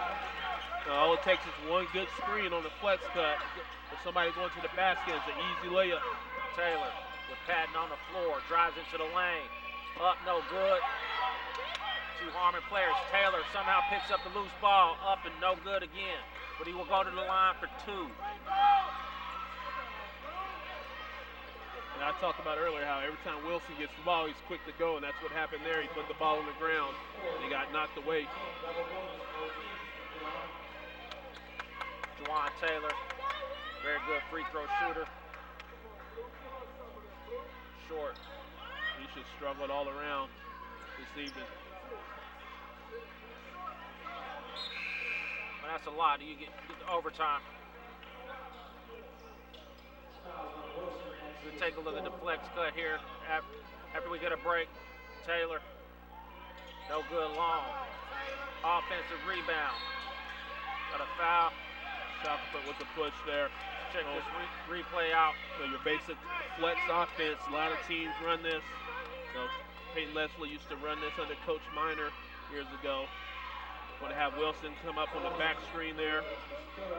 All it takes is one good screen on the flex cut. If somebody going to the basket, it's an easy layup. Taylor with Patton on the floor, drives into the lane. Up, no good. 2 Harmon players. Taylor somehow picks up the loose ball. Up and no good again. But he will go to the line for 2. And I talked about earlier how every time Wilson gets the ball, he's quick to go, and that's what happened there. He put the ball on the ground, and he got knocked away. Juwan Taylor, very good free throw shooter. Short. He should struggle it all around this evening. Well, that's a lot. You get to overtime. We'll take a look at the flex cut here after we get a break. Taylor, no good long. Offensive rebound. Got a foul. Shackelford with the push there. Check this replay out. So your basic flex offense, a lot of teams run this. Peyton Leslie used to run this under Coach Minor years ago. Want to have Wilson come up on the back screen there.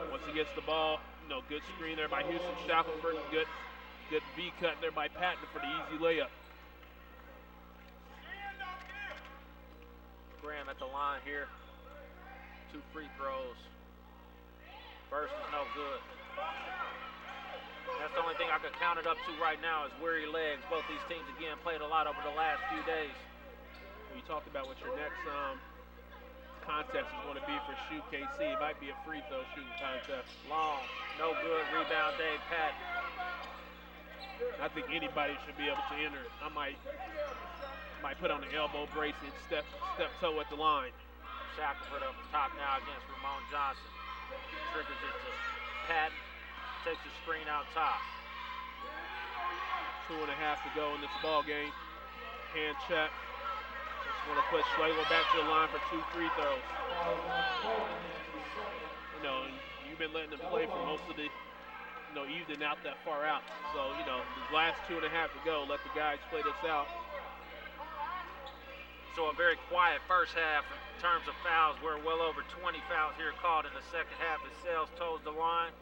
Once he gets the ball, good screen there by Houston Shackelford. Good V cut there by Patton for the easy layup. Graham at the line here. 2 free throws. First is no good. That's the only thing I could count it up to right now is weary legs. Both these teams, again, played a lot over the last few days. You talked about what your next contest is going to be for SHUKC. It might be a free throw shooting contest. Long, no good. Rebound, Dave Patton. I think anybody should be able to enter it. I might put on the elbow brace and step toe at the line. Shackelford up top now against Ramon Johnson. Triggers it to Patton. Takes the screen out top. 2.5 to go in this ball game. Hand check. Just want to put Schlagle back to the line for 2 free throws. You've been letting them play for most of the evening out that far out. So, the last 2.5 to go, let the guys play this out. So a very quiet first half in terms of fouls. We're well over 20 fouls here called in the second half as Sales toes the line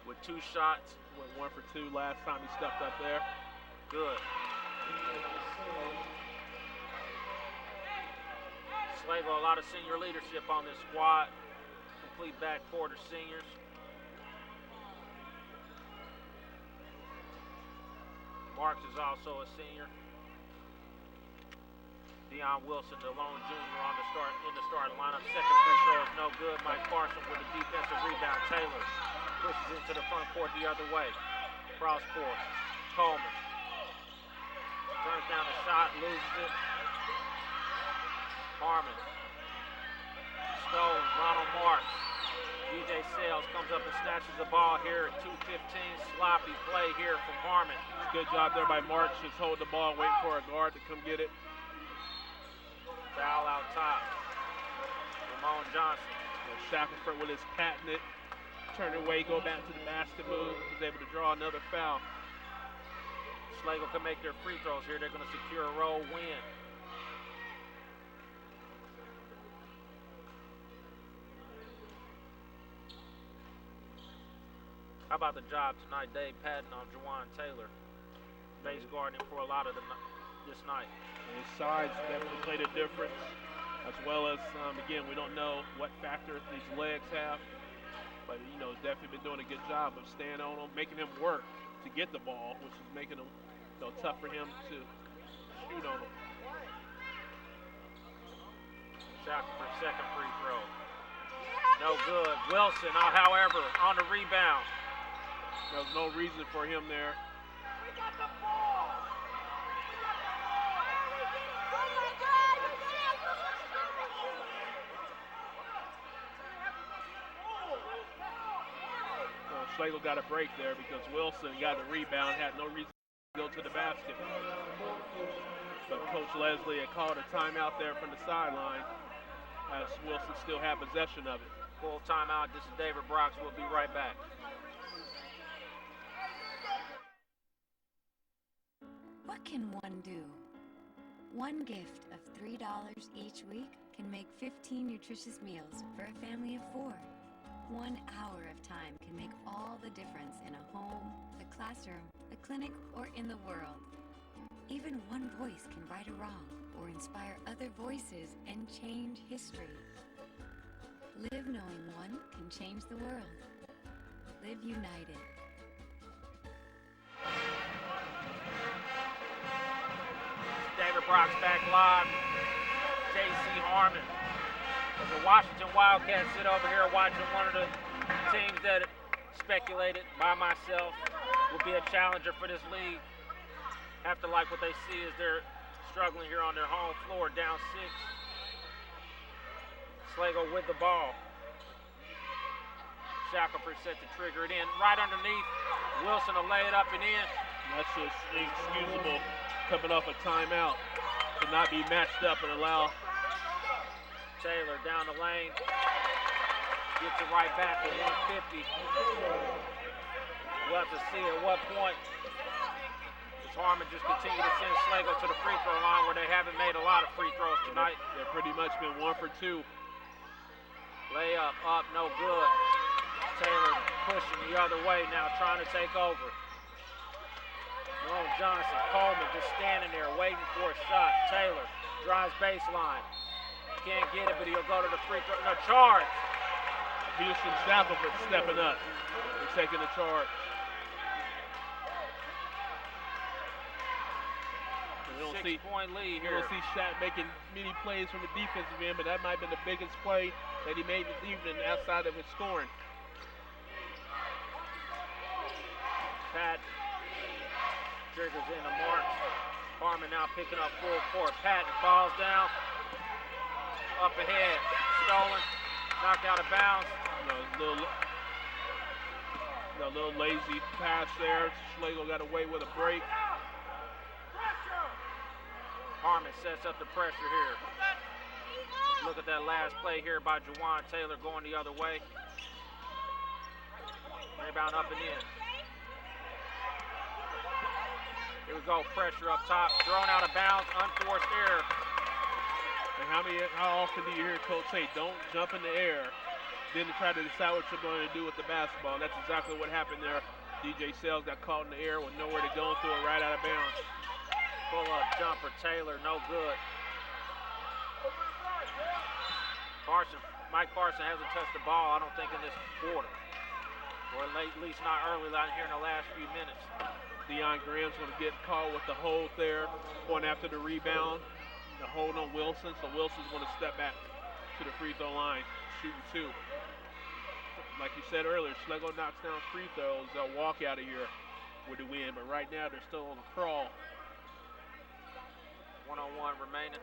with 2 shots. Went 1 for 2 last time he stepped up there. Good. Schlagle, a lot of senior leadership on this squad. Complete backcourt of seniors. Marks is also a senior. Deion Wilson, the lone junior in the starting lineup. Second free throw is no good. Mike Parson with a defensive rebound. Taylor pushes into the front court the other way. Cross court. Coleman turns down the shot, loses it. Harmon. Stolen. Ronald Marks. DJ Sales comes up and snatches the ball here at 2:15. Sloppy play here from Harmon. Good job there by Marks. Just hold the ball, wait for a guard to come get it. Foul out top. Ramon Johnson. Shackelford with his patented turn away, go back to the basket move. He's able to draw another foul. Schlagle can make their free throws here. They're going to secure a roll win. How about the job tonight, Dave Patton on Juwan Taylor? Base guarding for a lot of this night. And his size definitely played a difference, as well as, again, we don't know what factor these legs have, but, he's definitely been doing a good job of staying on him, making him work to get the ball, which is making him tough for him to shoot on him. Shot for second free throw. No good. Wilson, however, on the rebound. There was no reason for him there. Schlagle got a break there because Wilson got the rebound, had no reason to go to the basket. But Coach Leslie had called a timeout there from the sideline as Wilson still had possession of it. Full timeout. This is David Brooks. We'll be right back. What can one do? One gift of $3 each week can make 15 nutritious meals for a family of 4. 1 hour of time can make all the difference in a home, a classroom, a clinic, or in the world. Even one voice can right a wrong or inspire other voices and change history. Live knowing one can change the world. Live united. David Brock's back live. J.C. Harmon. The Washington Wildcats sit over here watching one of the teams that speculated by myself will be a challenger for this league. Have to like what they see as they're struggling here on their home floor, down 6. Schlagle with the ball. Shackelford set to trigger it in. Right underneath. Wilson will lay it up and in. That's just inexcusable coming off a timeout to not be matched up and allow Taylor down the lane. Gets it right back at 150. We'll have to see at what point does Harmon just continue to send Schlagle to the free throw line where they haven't made a lot of free throws tonight. They've pretty much been 1 for 2. Layup up, no good. Taylor pushing the other way now, trying to take over. Jerome Johnson, Coleman just standing there waiting for a shot. Taylor drives baseline. Can't get it, but he'll go to the free throw. No, charge. Houston Shackelford stepping up and taking the charge. We don't 6-point lead here. We don't see Shaq making many plays from the defensive end, but that might have been the biggest play that he made this evening outside of his scoring. Pat triggers in a mark. Harmon now picking up full court. Patton falls down. Up ahead. Stolen. Knocked out of bounds. A little lazy pass there. Schlagle got away with a break. Harmon sets up the pressure here. Look at that last play here by Juwan Taylor going the other way. Rebound up and in. Here we go, pressure up top, thrown out of bounds, unforced error. And how often do you hear Coach say, don't jump in the air, then try to decide what you're going to do with the basketball? That's exactly what happened there. DJ Sells got caught in the air with nowhere to go and threw it right out of bounds. Pull-up jumper, Taylor, no good. Mike Parson hasn't touched the ball, I don't think, in this quarter. Or at least not early, not here in the last few minutes. Deion Graham's going to get caught with the hold there, going after the rebound. The hold on Wilson, so Wilson's going to step back to the free throw line, shooting 2. Like you said earlier, Schlagle knocks down free throws, they'll walk out of here with the win, but right now they're still on the crawl. 1-on-1 remaining.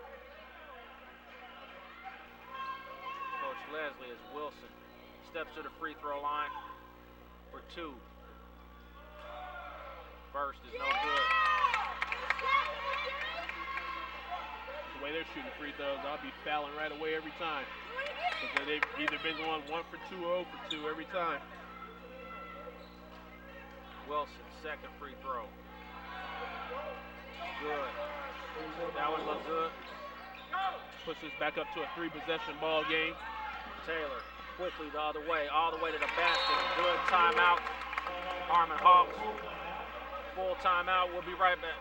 Coach Leslie as Wilson steps to the free throw line for 2. First is no good. The way they're shooting free throws, I'll be fouling right away every time. Because they've either been going 1 for 2 or 0 for 2 every time. Wilson, second free throw. Good. That one looks good. Puts us back up to a 3-possession ball game. Taylor quickly the other way, all the way to the basket. Good timeout. Harmon Hawks. Full timeout. We'll be right back.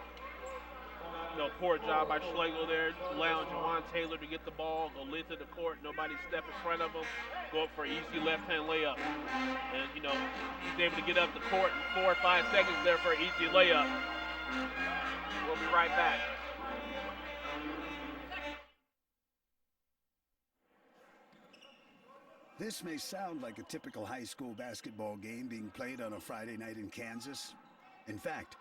Poor job by Schlagle there, allowing Juwan Taylor to get the ball, go length of the court, nobody step in front of him, go up for an easy left-hand layup. And, he's able to get up the court in 4 or 5 seconds there for an easy layup. We'll be right back. This may sound like a typical high school basketball game being played on a Friday night in Kansas. In fact,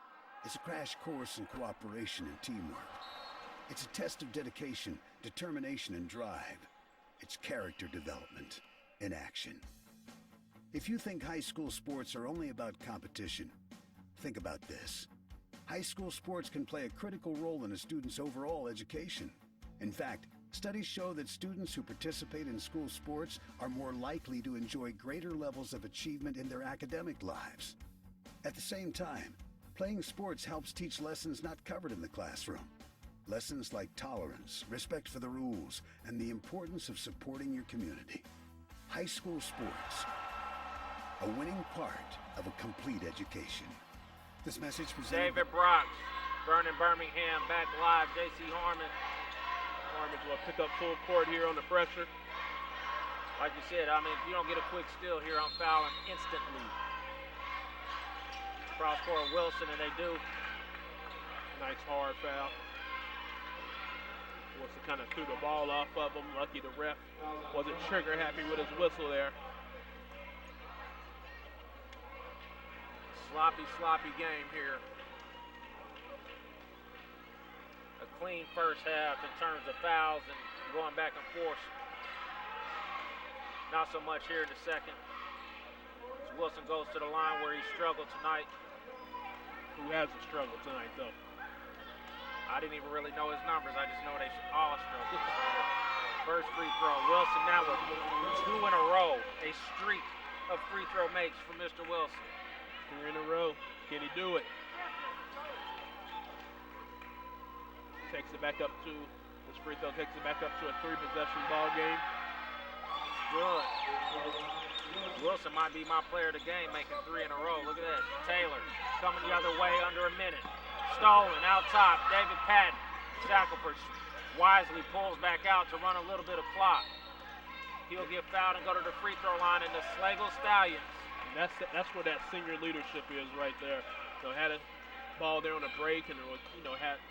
it's a crash course in cooperation and teamwork. It's a test of dedication, determination, and drive. It's character development in action. If you think high school sports are only about competition, think about this. High school sports can play a critical role in a student's overall education. In fact, studies show that students who participate in school sports are more likely to enjoy greater levels of achievement in their academic lives. At the same time, Playing sports helps teach lessons not covered in the classroom. Lessons like tolerance, respect for the rules, and the importance of supporting your community. High school sports, a winning part of a complete education. This message presented David Brock, Vernon Birmingham, back live, J.C. Harmon. Harmon's going to pick up full court here on the pressure. Like you said, I mean, if you don't get a quick steal here, I'm fouling instantly. Cross court Wilson, and they do. Nice hard foul. Wilson kind of threw the ball off of him. Lucky the ref wasn't trigger happy with his whistle there. Sloppy game here. A clean first half in terms of fouls and going back and forth. Not so much here in the second. As Wilson goes to the line where he struggled tonight. Who hasn't struggled tonight, though? I didn't even really know his numbers. I just know they all struggled. First free throw. Wilson now with 2 in a row. A streak of free throw makes for Mr. Wilson. 2 in a row. Can he do it? Takes it back up to, this free throw takes it back up to a 3-possession ball game. Good. Wilson might be my player of the game, making 3 in a row. Look at that. Taylor coming the other way under a minute. Stolen out top. David Patton. Shackelford wisely pulls back out to run a little bit of clock. He'll get fouled and go to the free throw line, and the Schlagle Stallions. And that's where that senior leadership is right there. So had a ball there on a break, and had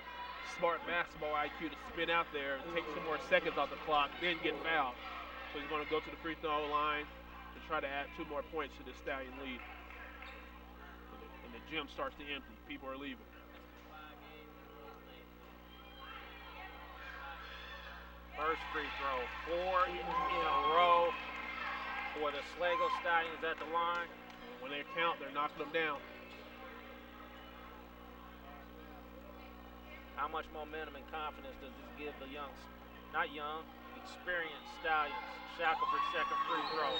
smart basketball IQ to spin out there, take some more seconds off the clock, then get fouled. So he's going to go to the free throw line to try to add 2 more points to the Stallion lead. And the gym starts to empty. People are leaving. First free throw, 4 in a row for the Schlagle Stallions at the line. When they count, they're knocking them down. How much momentum and confidence does this give the experienced Stallions? Shackelford's second free throw.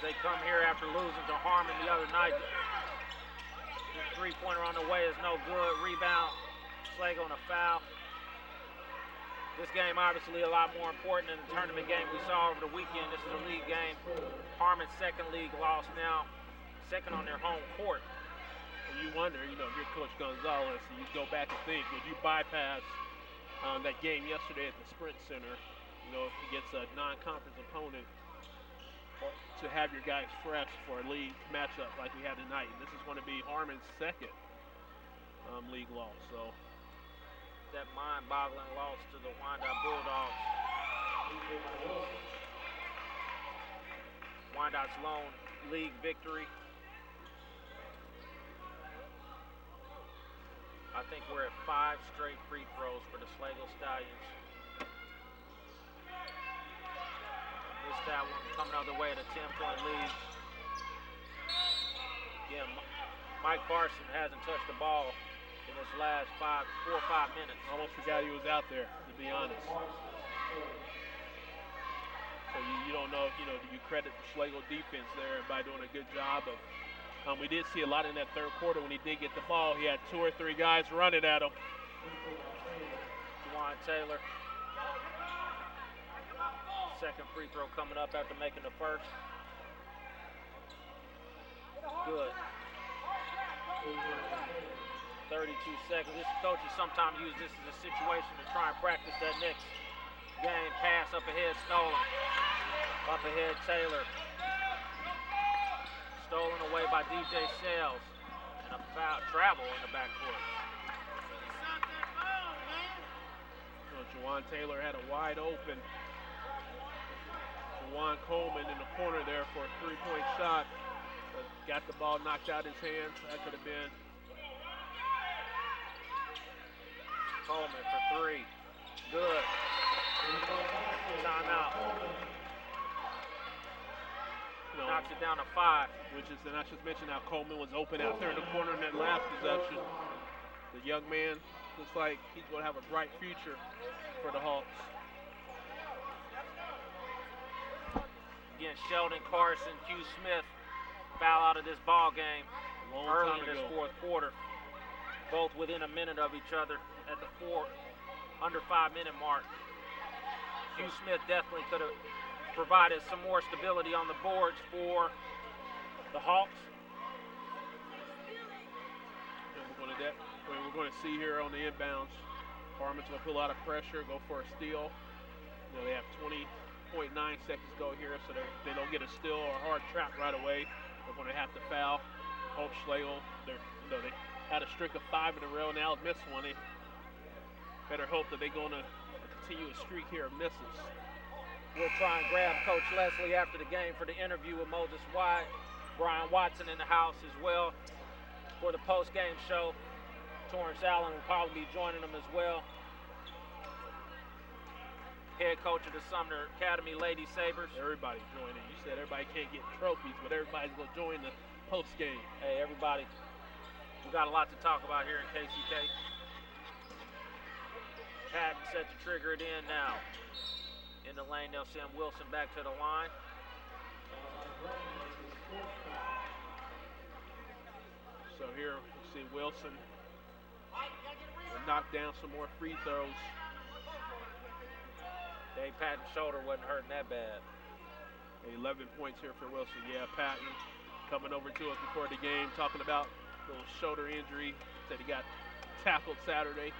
They come here after losing to Harmon the other night. The three-pointer on the way is no good. Rebound, Schlagle on a foul. This game obviously a lot more important than the tournament game we saw over the weekend. This is a league game. Harmon's second league loss now, second on their home court. And you wonder, if you're Coach Gonzalez, and you go back and think, would you bypass that game yesterday at the Sprint Center, against a non-conference opponent, to have your guys fresh for a league matchup like we had tonight? And this is going to be Harmon's second league loss. So that mind-boggling loss to the Wyandotte Bulldogs. Wyandottes' lone league victory. I think we're at 5 straight free throws for the Schlagle Stallions. Missed that one, coming out of the way at a 10-point lead. Again, Mike Carson hasn't touched the ball in his last 4 or 5 minutes. Almost forgot he was out there, to be honest. So you don't know, do you credit the Schlagle defense there by doing a good job of, we did see a lot in that third quarter when he did get the ball. He had 2 or 3 guys running at him. Juwan Taylor. Second free throw coming up after making the first. Good. 32 seconds. This coaches sometimes use this as a situation to try and practice that next game. Pass up ahead, stolen. Up ahead, Taylor. Stolen away by DJ Sales. And a foul travel in the backcourt. Juwan Taylor had a wide open Juwan Coleman in the corner there for a 3-point shot. Got the ball knocked out his hands. That could have been Coleman for 3. Good. Timeout. Knocks it down to 5. And I should mention how Coleman was open out there in the corner in that last possession. The young man looks like he's going to have a bright future for the Hawks. Again, Sheldon Carson, Q Smith foul out of this ball game. early in this fourth quarter, both within a minute of each other at the under 5 minute mark. Hugh Smith definitely could have provided some more stability on the boards for the Hawks. We're going to see here on the inbounds, Harmon's going to put a lot of pressure, go for a steal. You know, they have 20.9 seconds to go here, so they don't get a steal or a hard trap right away. They're going to have to foul. Hope Schlagle, they had a streak of 5 in a row, now missed one. They better hope that they're going to continue a streak here of misses. We'll try and grab Coach Leslie after the game for the interview with Moses Wyatt. Brian Watson in the house as well for the post-game show. Torrance Allen will probably be joining them as well. Head coach of the Sumner Academy Lady Sabres. Everybody joining. You said everybody can't get trophies, but everybody's going to join the post-game. Hey, everybody. We got a lot to talk about here in KCK. Patton set to trigger it in now. In the lane, they'll send Wilson back to the line. So here we see Wilson will knock down some more free throws. Dave Patton's shoulder wasn't hurting that bad. 11 points here for Wilson. Yeah, Patton coming over to us before the game, talking about the shoulder injury. Said he got tackled Saturday.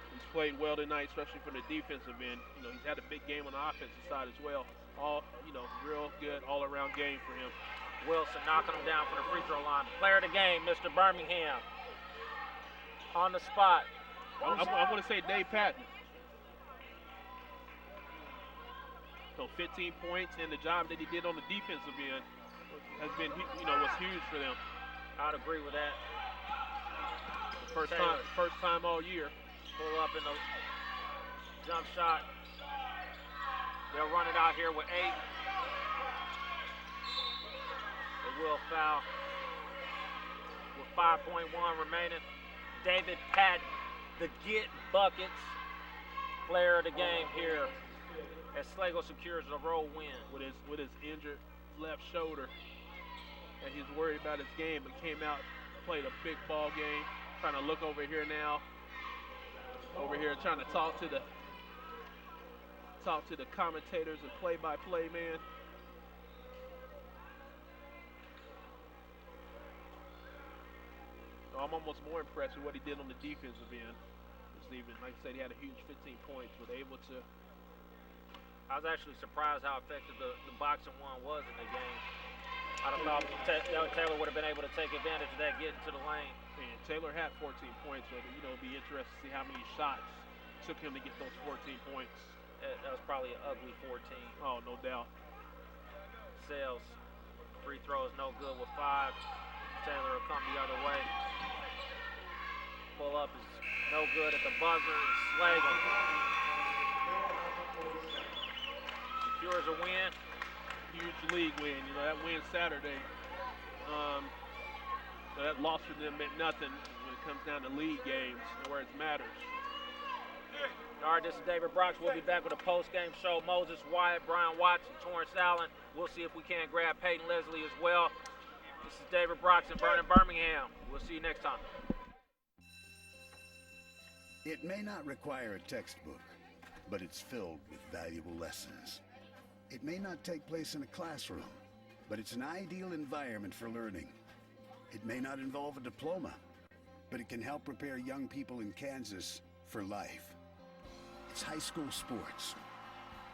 He's played well tonight, especially from the defensive end. You know, he's had a big game on the offensive side as well. All, you know, real good all-around game for him. Wilson knocking him down from the free throw line. Player of the game, Mr. Birmingham. On the spot. I'm going to say Dave Patton. So 15 points, and the job that he did on the defensive end has been, you know, was huge for them. I'd agree with that. First time all year. Pull up in the jump shot. They'll run it out here with 8. They will foul with 5.1 remaining. David Patton, the get buckets player of the game here as Schlagle secures a road win. With his injured left shoulder, and he's worried about his game, but came out, played a big ball game. Trying to look over here now. Over here trying to talk to the commentators and play-by-play man. So I'm almost more impressed with what he did on the defensive end this evening. Like I said, he had a huge 15 points, was able to. I was actually surprised how effective the boxing one was in the game. I'd have thought Taylor would have been able to take advantage of that getting to the lane. And Taylor had 14 points, so you know, it'll be interesting to see how many shots it took him to get those 14 points. That was probably an ugly 14. Oh, no doubt. Sales free throw is no good with 5. Taylor will come the other way. Pull up is no good at the buzzer. Schlagle secures a win. Huge league win. You know, that win Saturday. So that loss for them meant nothing when it comes down to league games and where it matters. All right, this is David Brox. We'll be back with a post-game show. Moses Wyatt, Brian Watson, Torrance Allen. We'll see if we can grab Peyton Leslie as well. This is David Brox in Vernon, Birmingham. We'll see you next time. It may not require a textbook, but it's filled with valuable lessons. It may not take place in a classroom, but it's an ideal environment for learning. It may not involve a diploma, but it can help prepare young people in Kansas for life. It's high school sports.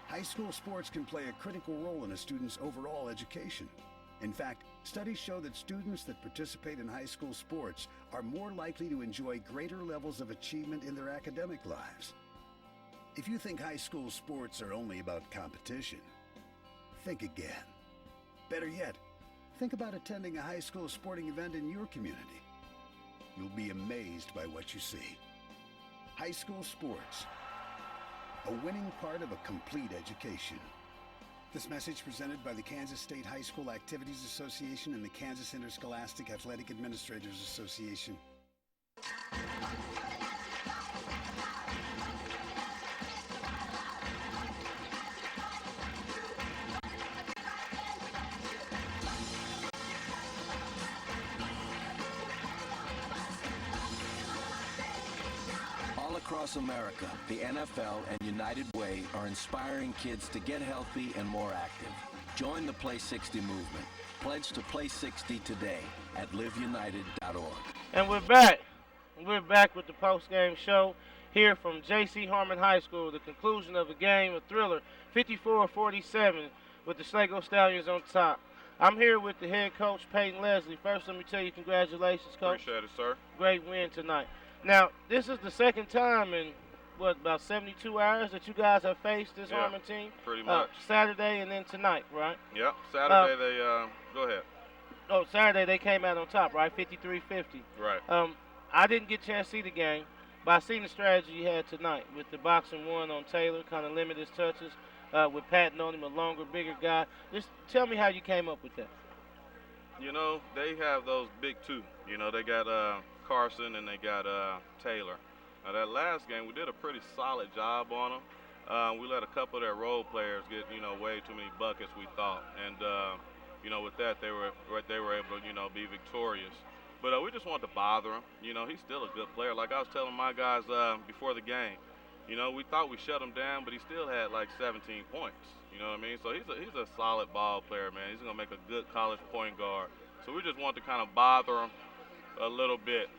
High school sports can play a critical role in a student's overall education. In fact, studies show that students that participate in high school sports are more likely to enjoy greater levels of achievement in their academic lives. If you think high school sports are only about competition, think again. Better yet, think about attending a high school sporting event in your community. You'll be amazed by what you see. High school sports, a winning part of a complete education. This message presented by the Kansas State High School Activities Association and the Kansas Interscholastic Athletic Administrators Association. Across America, the NFL and United Way are inspiring kids to get healthy and more active. Join the Play 60 movement. Pledge to Play 60 today at liveunited.org. And we're back. We're back with the post-game show here from J.C. Harmon High School. The conclusion of the game, a thriller, 54-47, with the Schlagle Stallions on top. I'm here with the head coach, Peyton Leslie. First, let me tell you congratulations, Coach. Appreciate it, sir. Great win tonight. Now, this is the second time in, about 72 hours that you guys have faced this Harmon team? Pretty much. Saturday and then tonight, right? Yep, Saturday they, go ahead. Oh, Saturday they came out on top, right? 53-50. Right. I didn't get a chance to see the game, but I seen the strategy you had tonight with the boxing one on Taylor, kind of limit his touches, with patting on him, a longer, bigger guy. Just tell me how you came up with that. You know, they have those big two. You know, they got Carson and they got Taylor. Now, that last game, we did a pretty solid job on them. We let a couple of their role players get, you know, way too many buckets, we thought. And, you know, with that, they were able to, you know, be victorious. But we just wanted to bother him. You know, he's still a good player. Like I was telling my guys before the game, you know, we thought we shut him down, but he still had like 17 points. You know what I mean? So he's a solid ball player, man. He's going to make a good college point guard. So we just want to kind of bother him a little bit.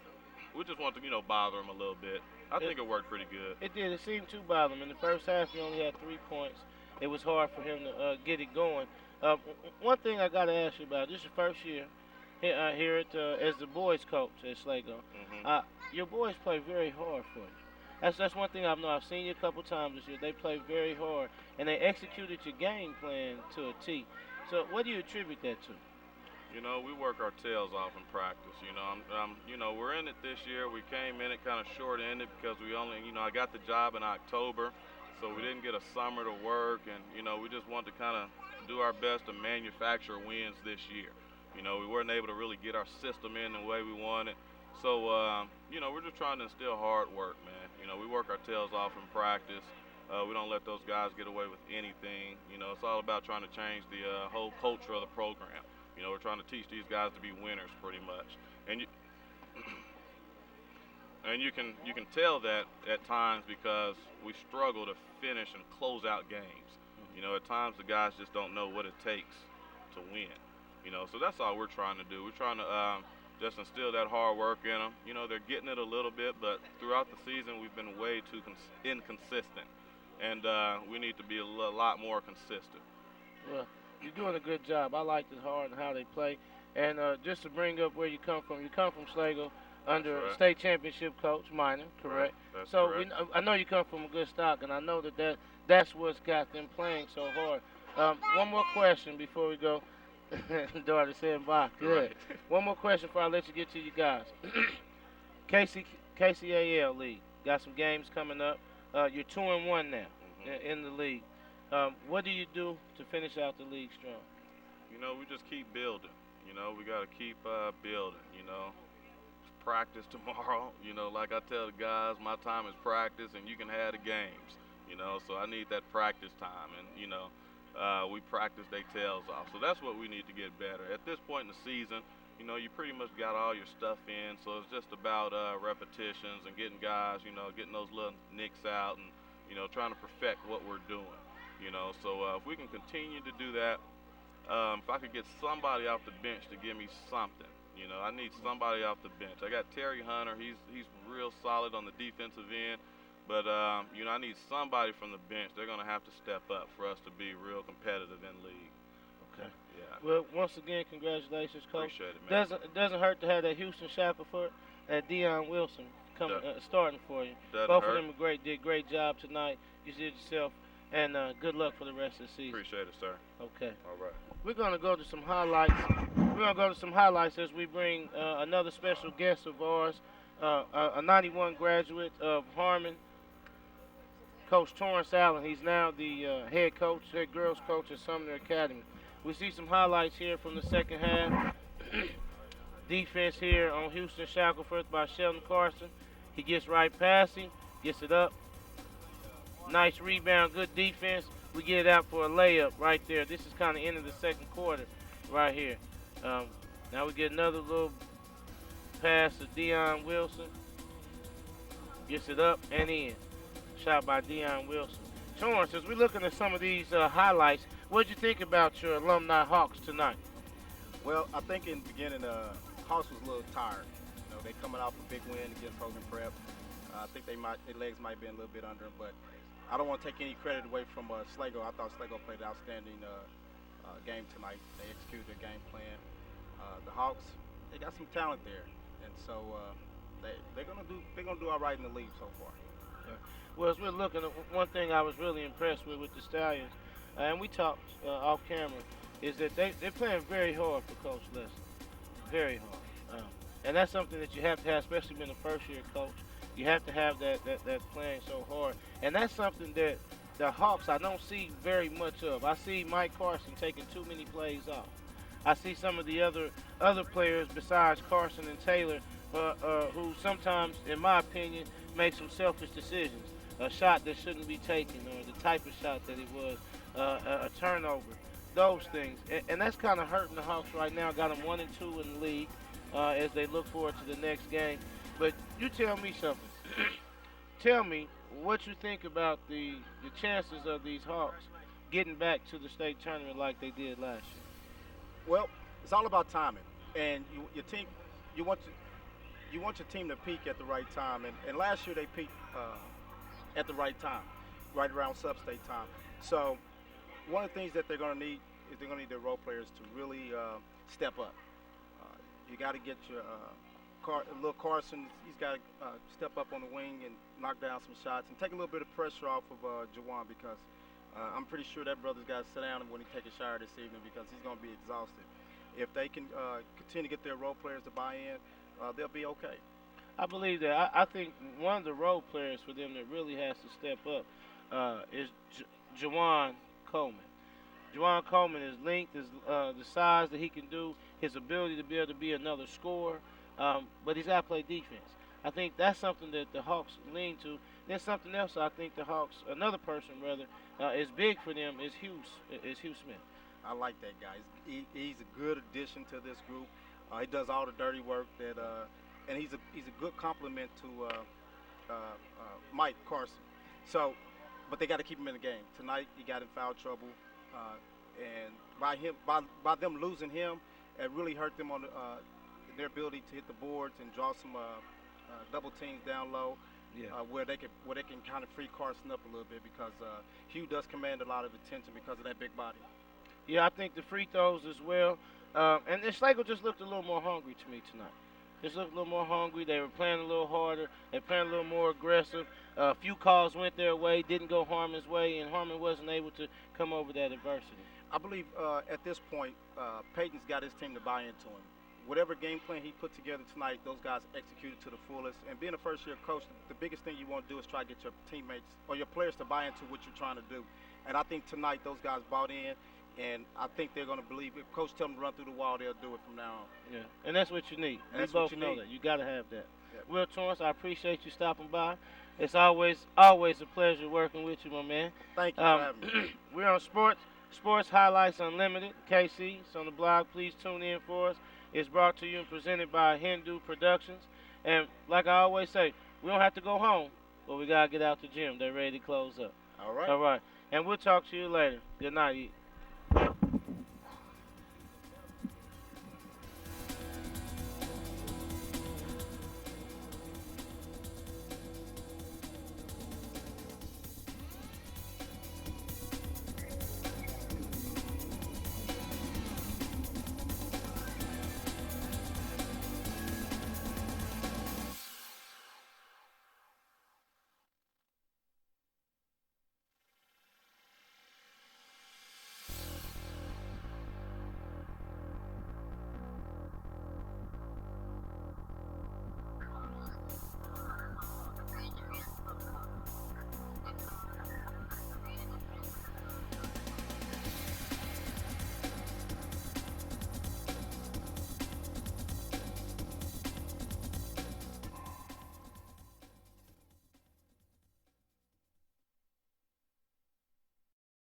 We just want to, you know, bother him a little bit. I think it worked pretty good. It did. It seemed to bother him. In the first half, he only had 3 points. It was hard for him to get it going. One thing I got to ask you about, this is your first year here as the boys coach at Schlagle. Mm-hmm. Your boys play very hard for you. That's one thing I've known. I've seen you a couple times this year. They play very hard, and they executed your game plan to a T. So what do you attribute that to? You know, we work our tails off in practice. You know, you know, we're in it this year. We came in it kind of short-ended because we only, you know, I got the job in October, so we didn't get a summer to work, and you know, we just wanted to kind of do our best to manufacture wins this year. You know, we weren't able to really get our system in the way we wanted. So, you know, we're just trying to instill hard work, man. You know, we work our tails off in practice. We don't let those guys get away with anything. You know, it's all about trying to change the whole culture of the program. You know, we're trying to teach these guys to be winners pretty much. And you can tell that at times because we struggle to finish and close out games. You know, at times the guys just don't know what it takes to win. You know, so that's all we're trying to do. We're trying to just instill that hard work in them. You know, they're getting it a little bit, but throughout the season we've been way too inconsistent. And we need to be a lot more consistent. Well, you're doing a good job. I like the hard and how they play. And just to bring up where you come from Schlagle under right. state championship coach, minor, correct? Right. That's so correct. I know you come from a good stock, and I know that's what's got them playing so hard. One more question before we go. Daughter saying bye. Good. Right. One more question before I let you get to you guys. KCAL League. Got some games coming up. You're 2-1 now in the league. What do you do to finish out the league strong? You know, we just keep building. You know, we got to keep building, you know. Practice tomorrow. You know, like I tell the guys, my time is practice and you can have the games. You know, so I need that practice time. And, you know, we practice their tails off. So that's what we need to get better. At this point in the season, you know, you pretty much got all your stuff in. So it's just about repetitions and getting guys, you know, getting those little nicks out and, you know, trying to perfect what we're doing. You know, so if we can continue to do that, if I could get somebody off the bench to give me something, you know, I need somebody off the bench. I got Terry Hunter. He's real solid on the defensive end. But, you know, I need somebody from the bench. They're going to have to step up for us to be real competitive in league. Okay. Yeah. Well, once again, congratulations, Coach. Appreciate it, man. It doesn't hurt to have that Houston Shackelford and Deion Wilson starting for you. Both of them did a great job tonight. You did yourself. And good luck for the rest of the season. Appreciate it, sir. Okay. All right. We're going to go to some highlights. As we bring another special guest of ours, a 91 graduate of Harmon, Coach Torrance Allen. He's now the head girls coach at Sumner Academy. We see some highlights here from the second half. Defense here on Houston Shackelford by Sheldon Carson. He gets right past him, gets it up. Nice rebound, good defense. We get it out for a layup right there. This is kind of end of the second quarter right here. Now we get another little pass to Deion Wilson. Gets it up and in. Shot by Deion Wilson. Torrance, as we're looking at some of these highlights, what did you think about your alumni Hawks tonight? Well, I think in the beginning, Hawks was a little tired. You know, they coming off a big win against Hogan Prep. I think their legs might be a little bit under them, but I don't want to take any credit away from Schlagle. I thought Schlagle played an outstanding game tonight. They executed their game plan. The Hawks, they got some talent there, and so they're gonna do all right in the league so far. Yeah. Well, as we're looking, one thing I was really impressed with the Stallions, and we talked off camera, is that they're playing very hard for Coach Leslie. Very hard. And that's something that you have to have, especially being a first-year coach. You have to have that playing so hard. And that's something that the Hawks I don't see very much of. I see Mike Carson taking too many plays off. I see some of the other players besides Carson and Taylor who sometimes, in my opinion, make some selfish decisions. A shot that shouldn't be taken, or the type of shot that it was, a turnover, those things. And that's kind of hurting the Hawks right now. Got them 1-2 in the league as they look forward to the next game. But you tell me something. Tell me what you think about the chances of these Hawks getting back to the state tournament like they did last year. Well, it's all about timing, and your team, you want your team to peak at the right time. And last year they peaked at the right time, right around sub-state time. So one of the things that they're going to need is they're going to need their role players to really step up. You got to get your little Carson. He's got to step up on the wing and knock down some shots and take a little bit of pressure off of Jawan, because I'm pretty sure that brother's got to sit down when he take a shower this evening, because he's going to be exhausted. If they can continue to get their role players to buy in, they'll be okay. I believe that. I think one of the role players for them that really has to step up is Jawan Coleman. Jawan Coleman, his length, the size that he can do, his ability to be able to be another scorer, but he's got to play defense. I think that's something that the Hawks lean to. Then something else I think the Hawks, another person rather, is big for them is Hugh Smith. I like that guy. He's a good addition to this group. He does all the dirty work and he's a good complement to Mike Carson. So, but they got to keep him in the game. Tonight he got in foul trouble, and by them losing him, it really hurt them on their ability to hit the boards and draw some double teams down low. Yeah. Where they can kind of free Carson up a little bit, because Hugh does command a lot of attention because of that big body. Yeah, I think the free throws as well. And Schlagle just looked a little more hungry to me tonight. Just looked a little more hungry. They were playing a little harder. They were playing a little more aggressive. A few calls went their way, didn't go Harmon's way, and Harmon wasn't able to come over that adversity. I believe at this point, Peyton's got his team to buy into him. Whatever game plan he put together tonight, those guys executed to the fullest. And being a first-year coach, the biggest thing you want to do is try to get your teammates or your players to buy into what you're trying to do. And I think tonight those guys bought in, and I think they're going to believe if Coach tells them to run through the wall, they'll do it from now on. Yeah, and that's what you need. We both know that. You got to have that. Yep. Will Torrance, I appreciate you stopping by. It's always a pleasure working with you, my man. Thank you for having me. We're on Sports Highlights Unlimited, KC. It's on the blog. Please tune in for us. It's brought to you and presented by Hendu Productions. And like I always say, we don't have to go home, but we got to get out the gym. They're ready to close up. All right. All right. And we'll talk to you later. Good night.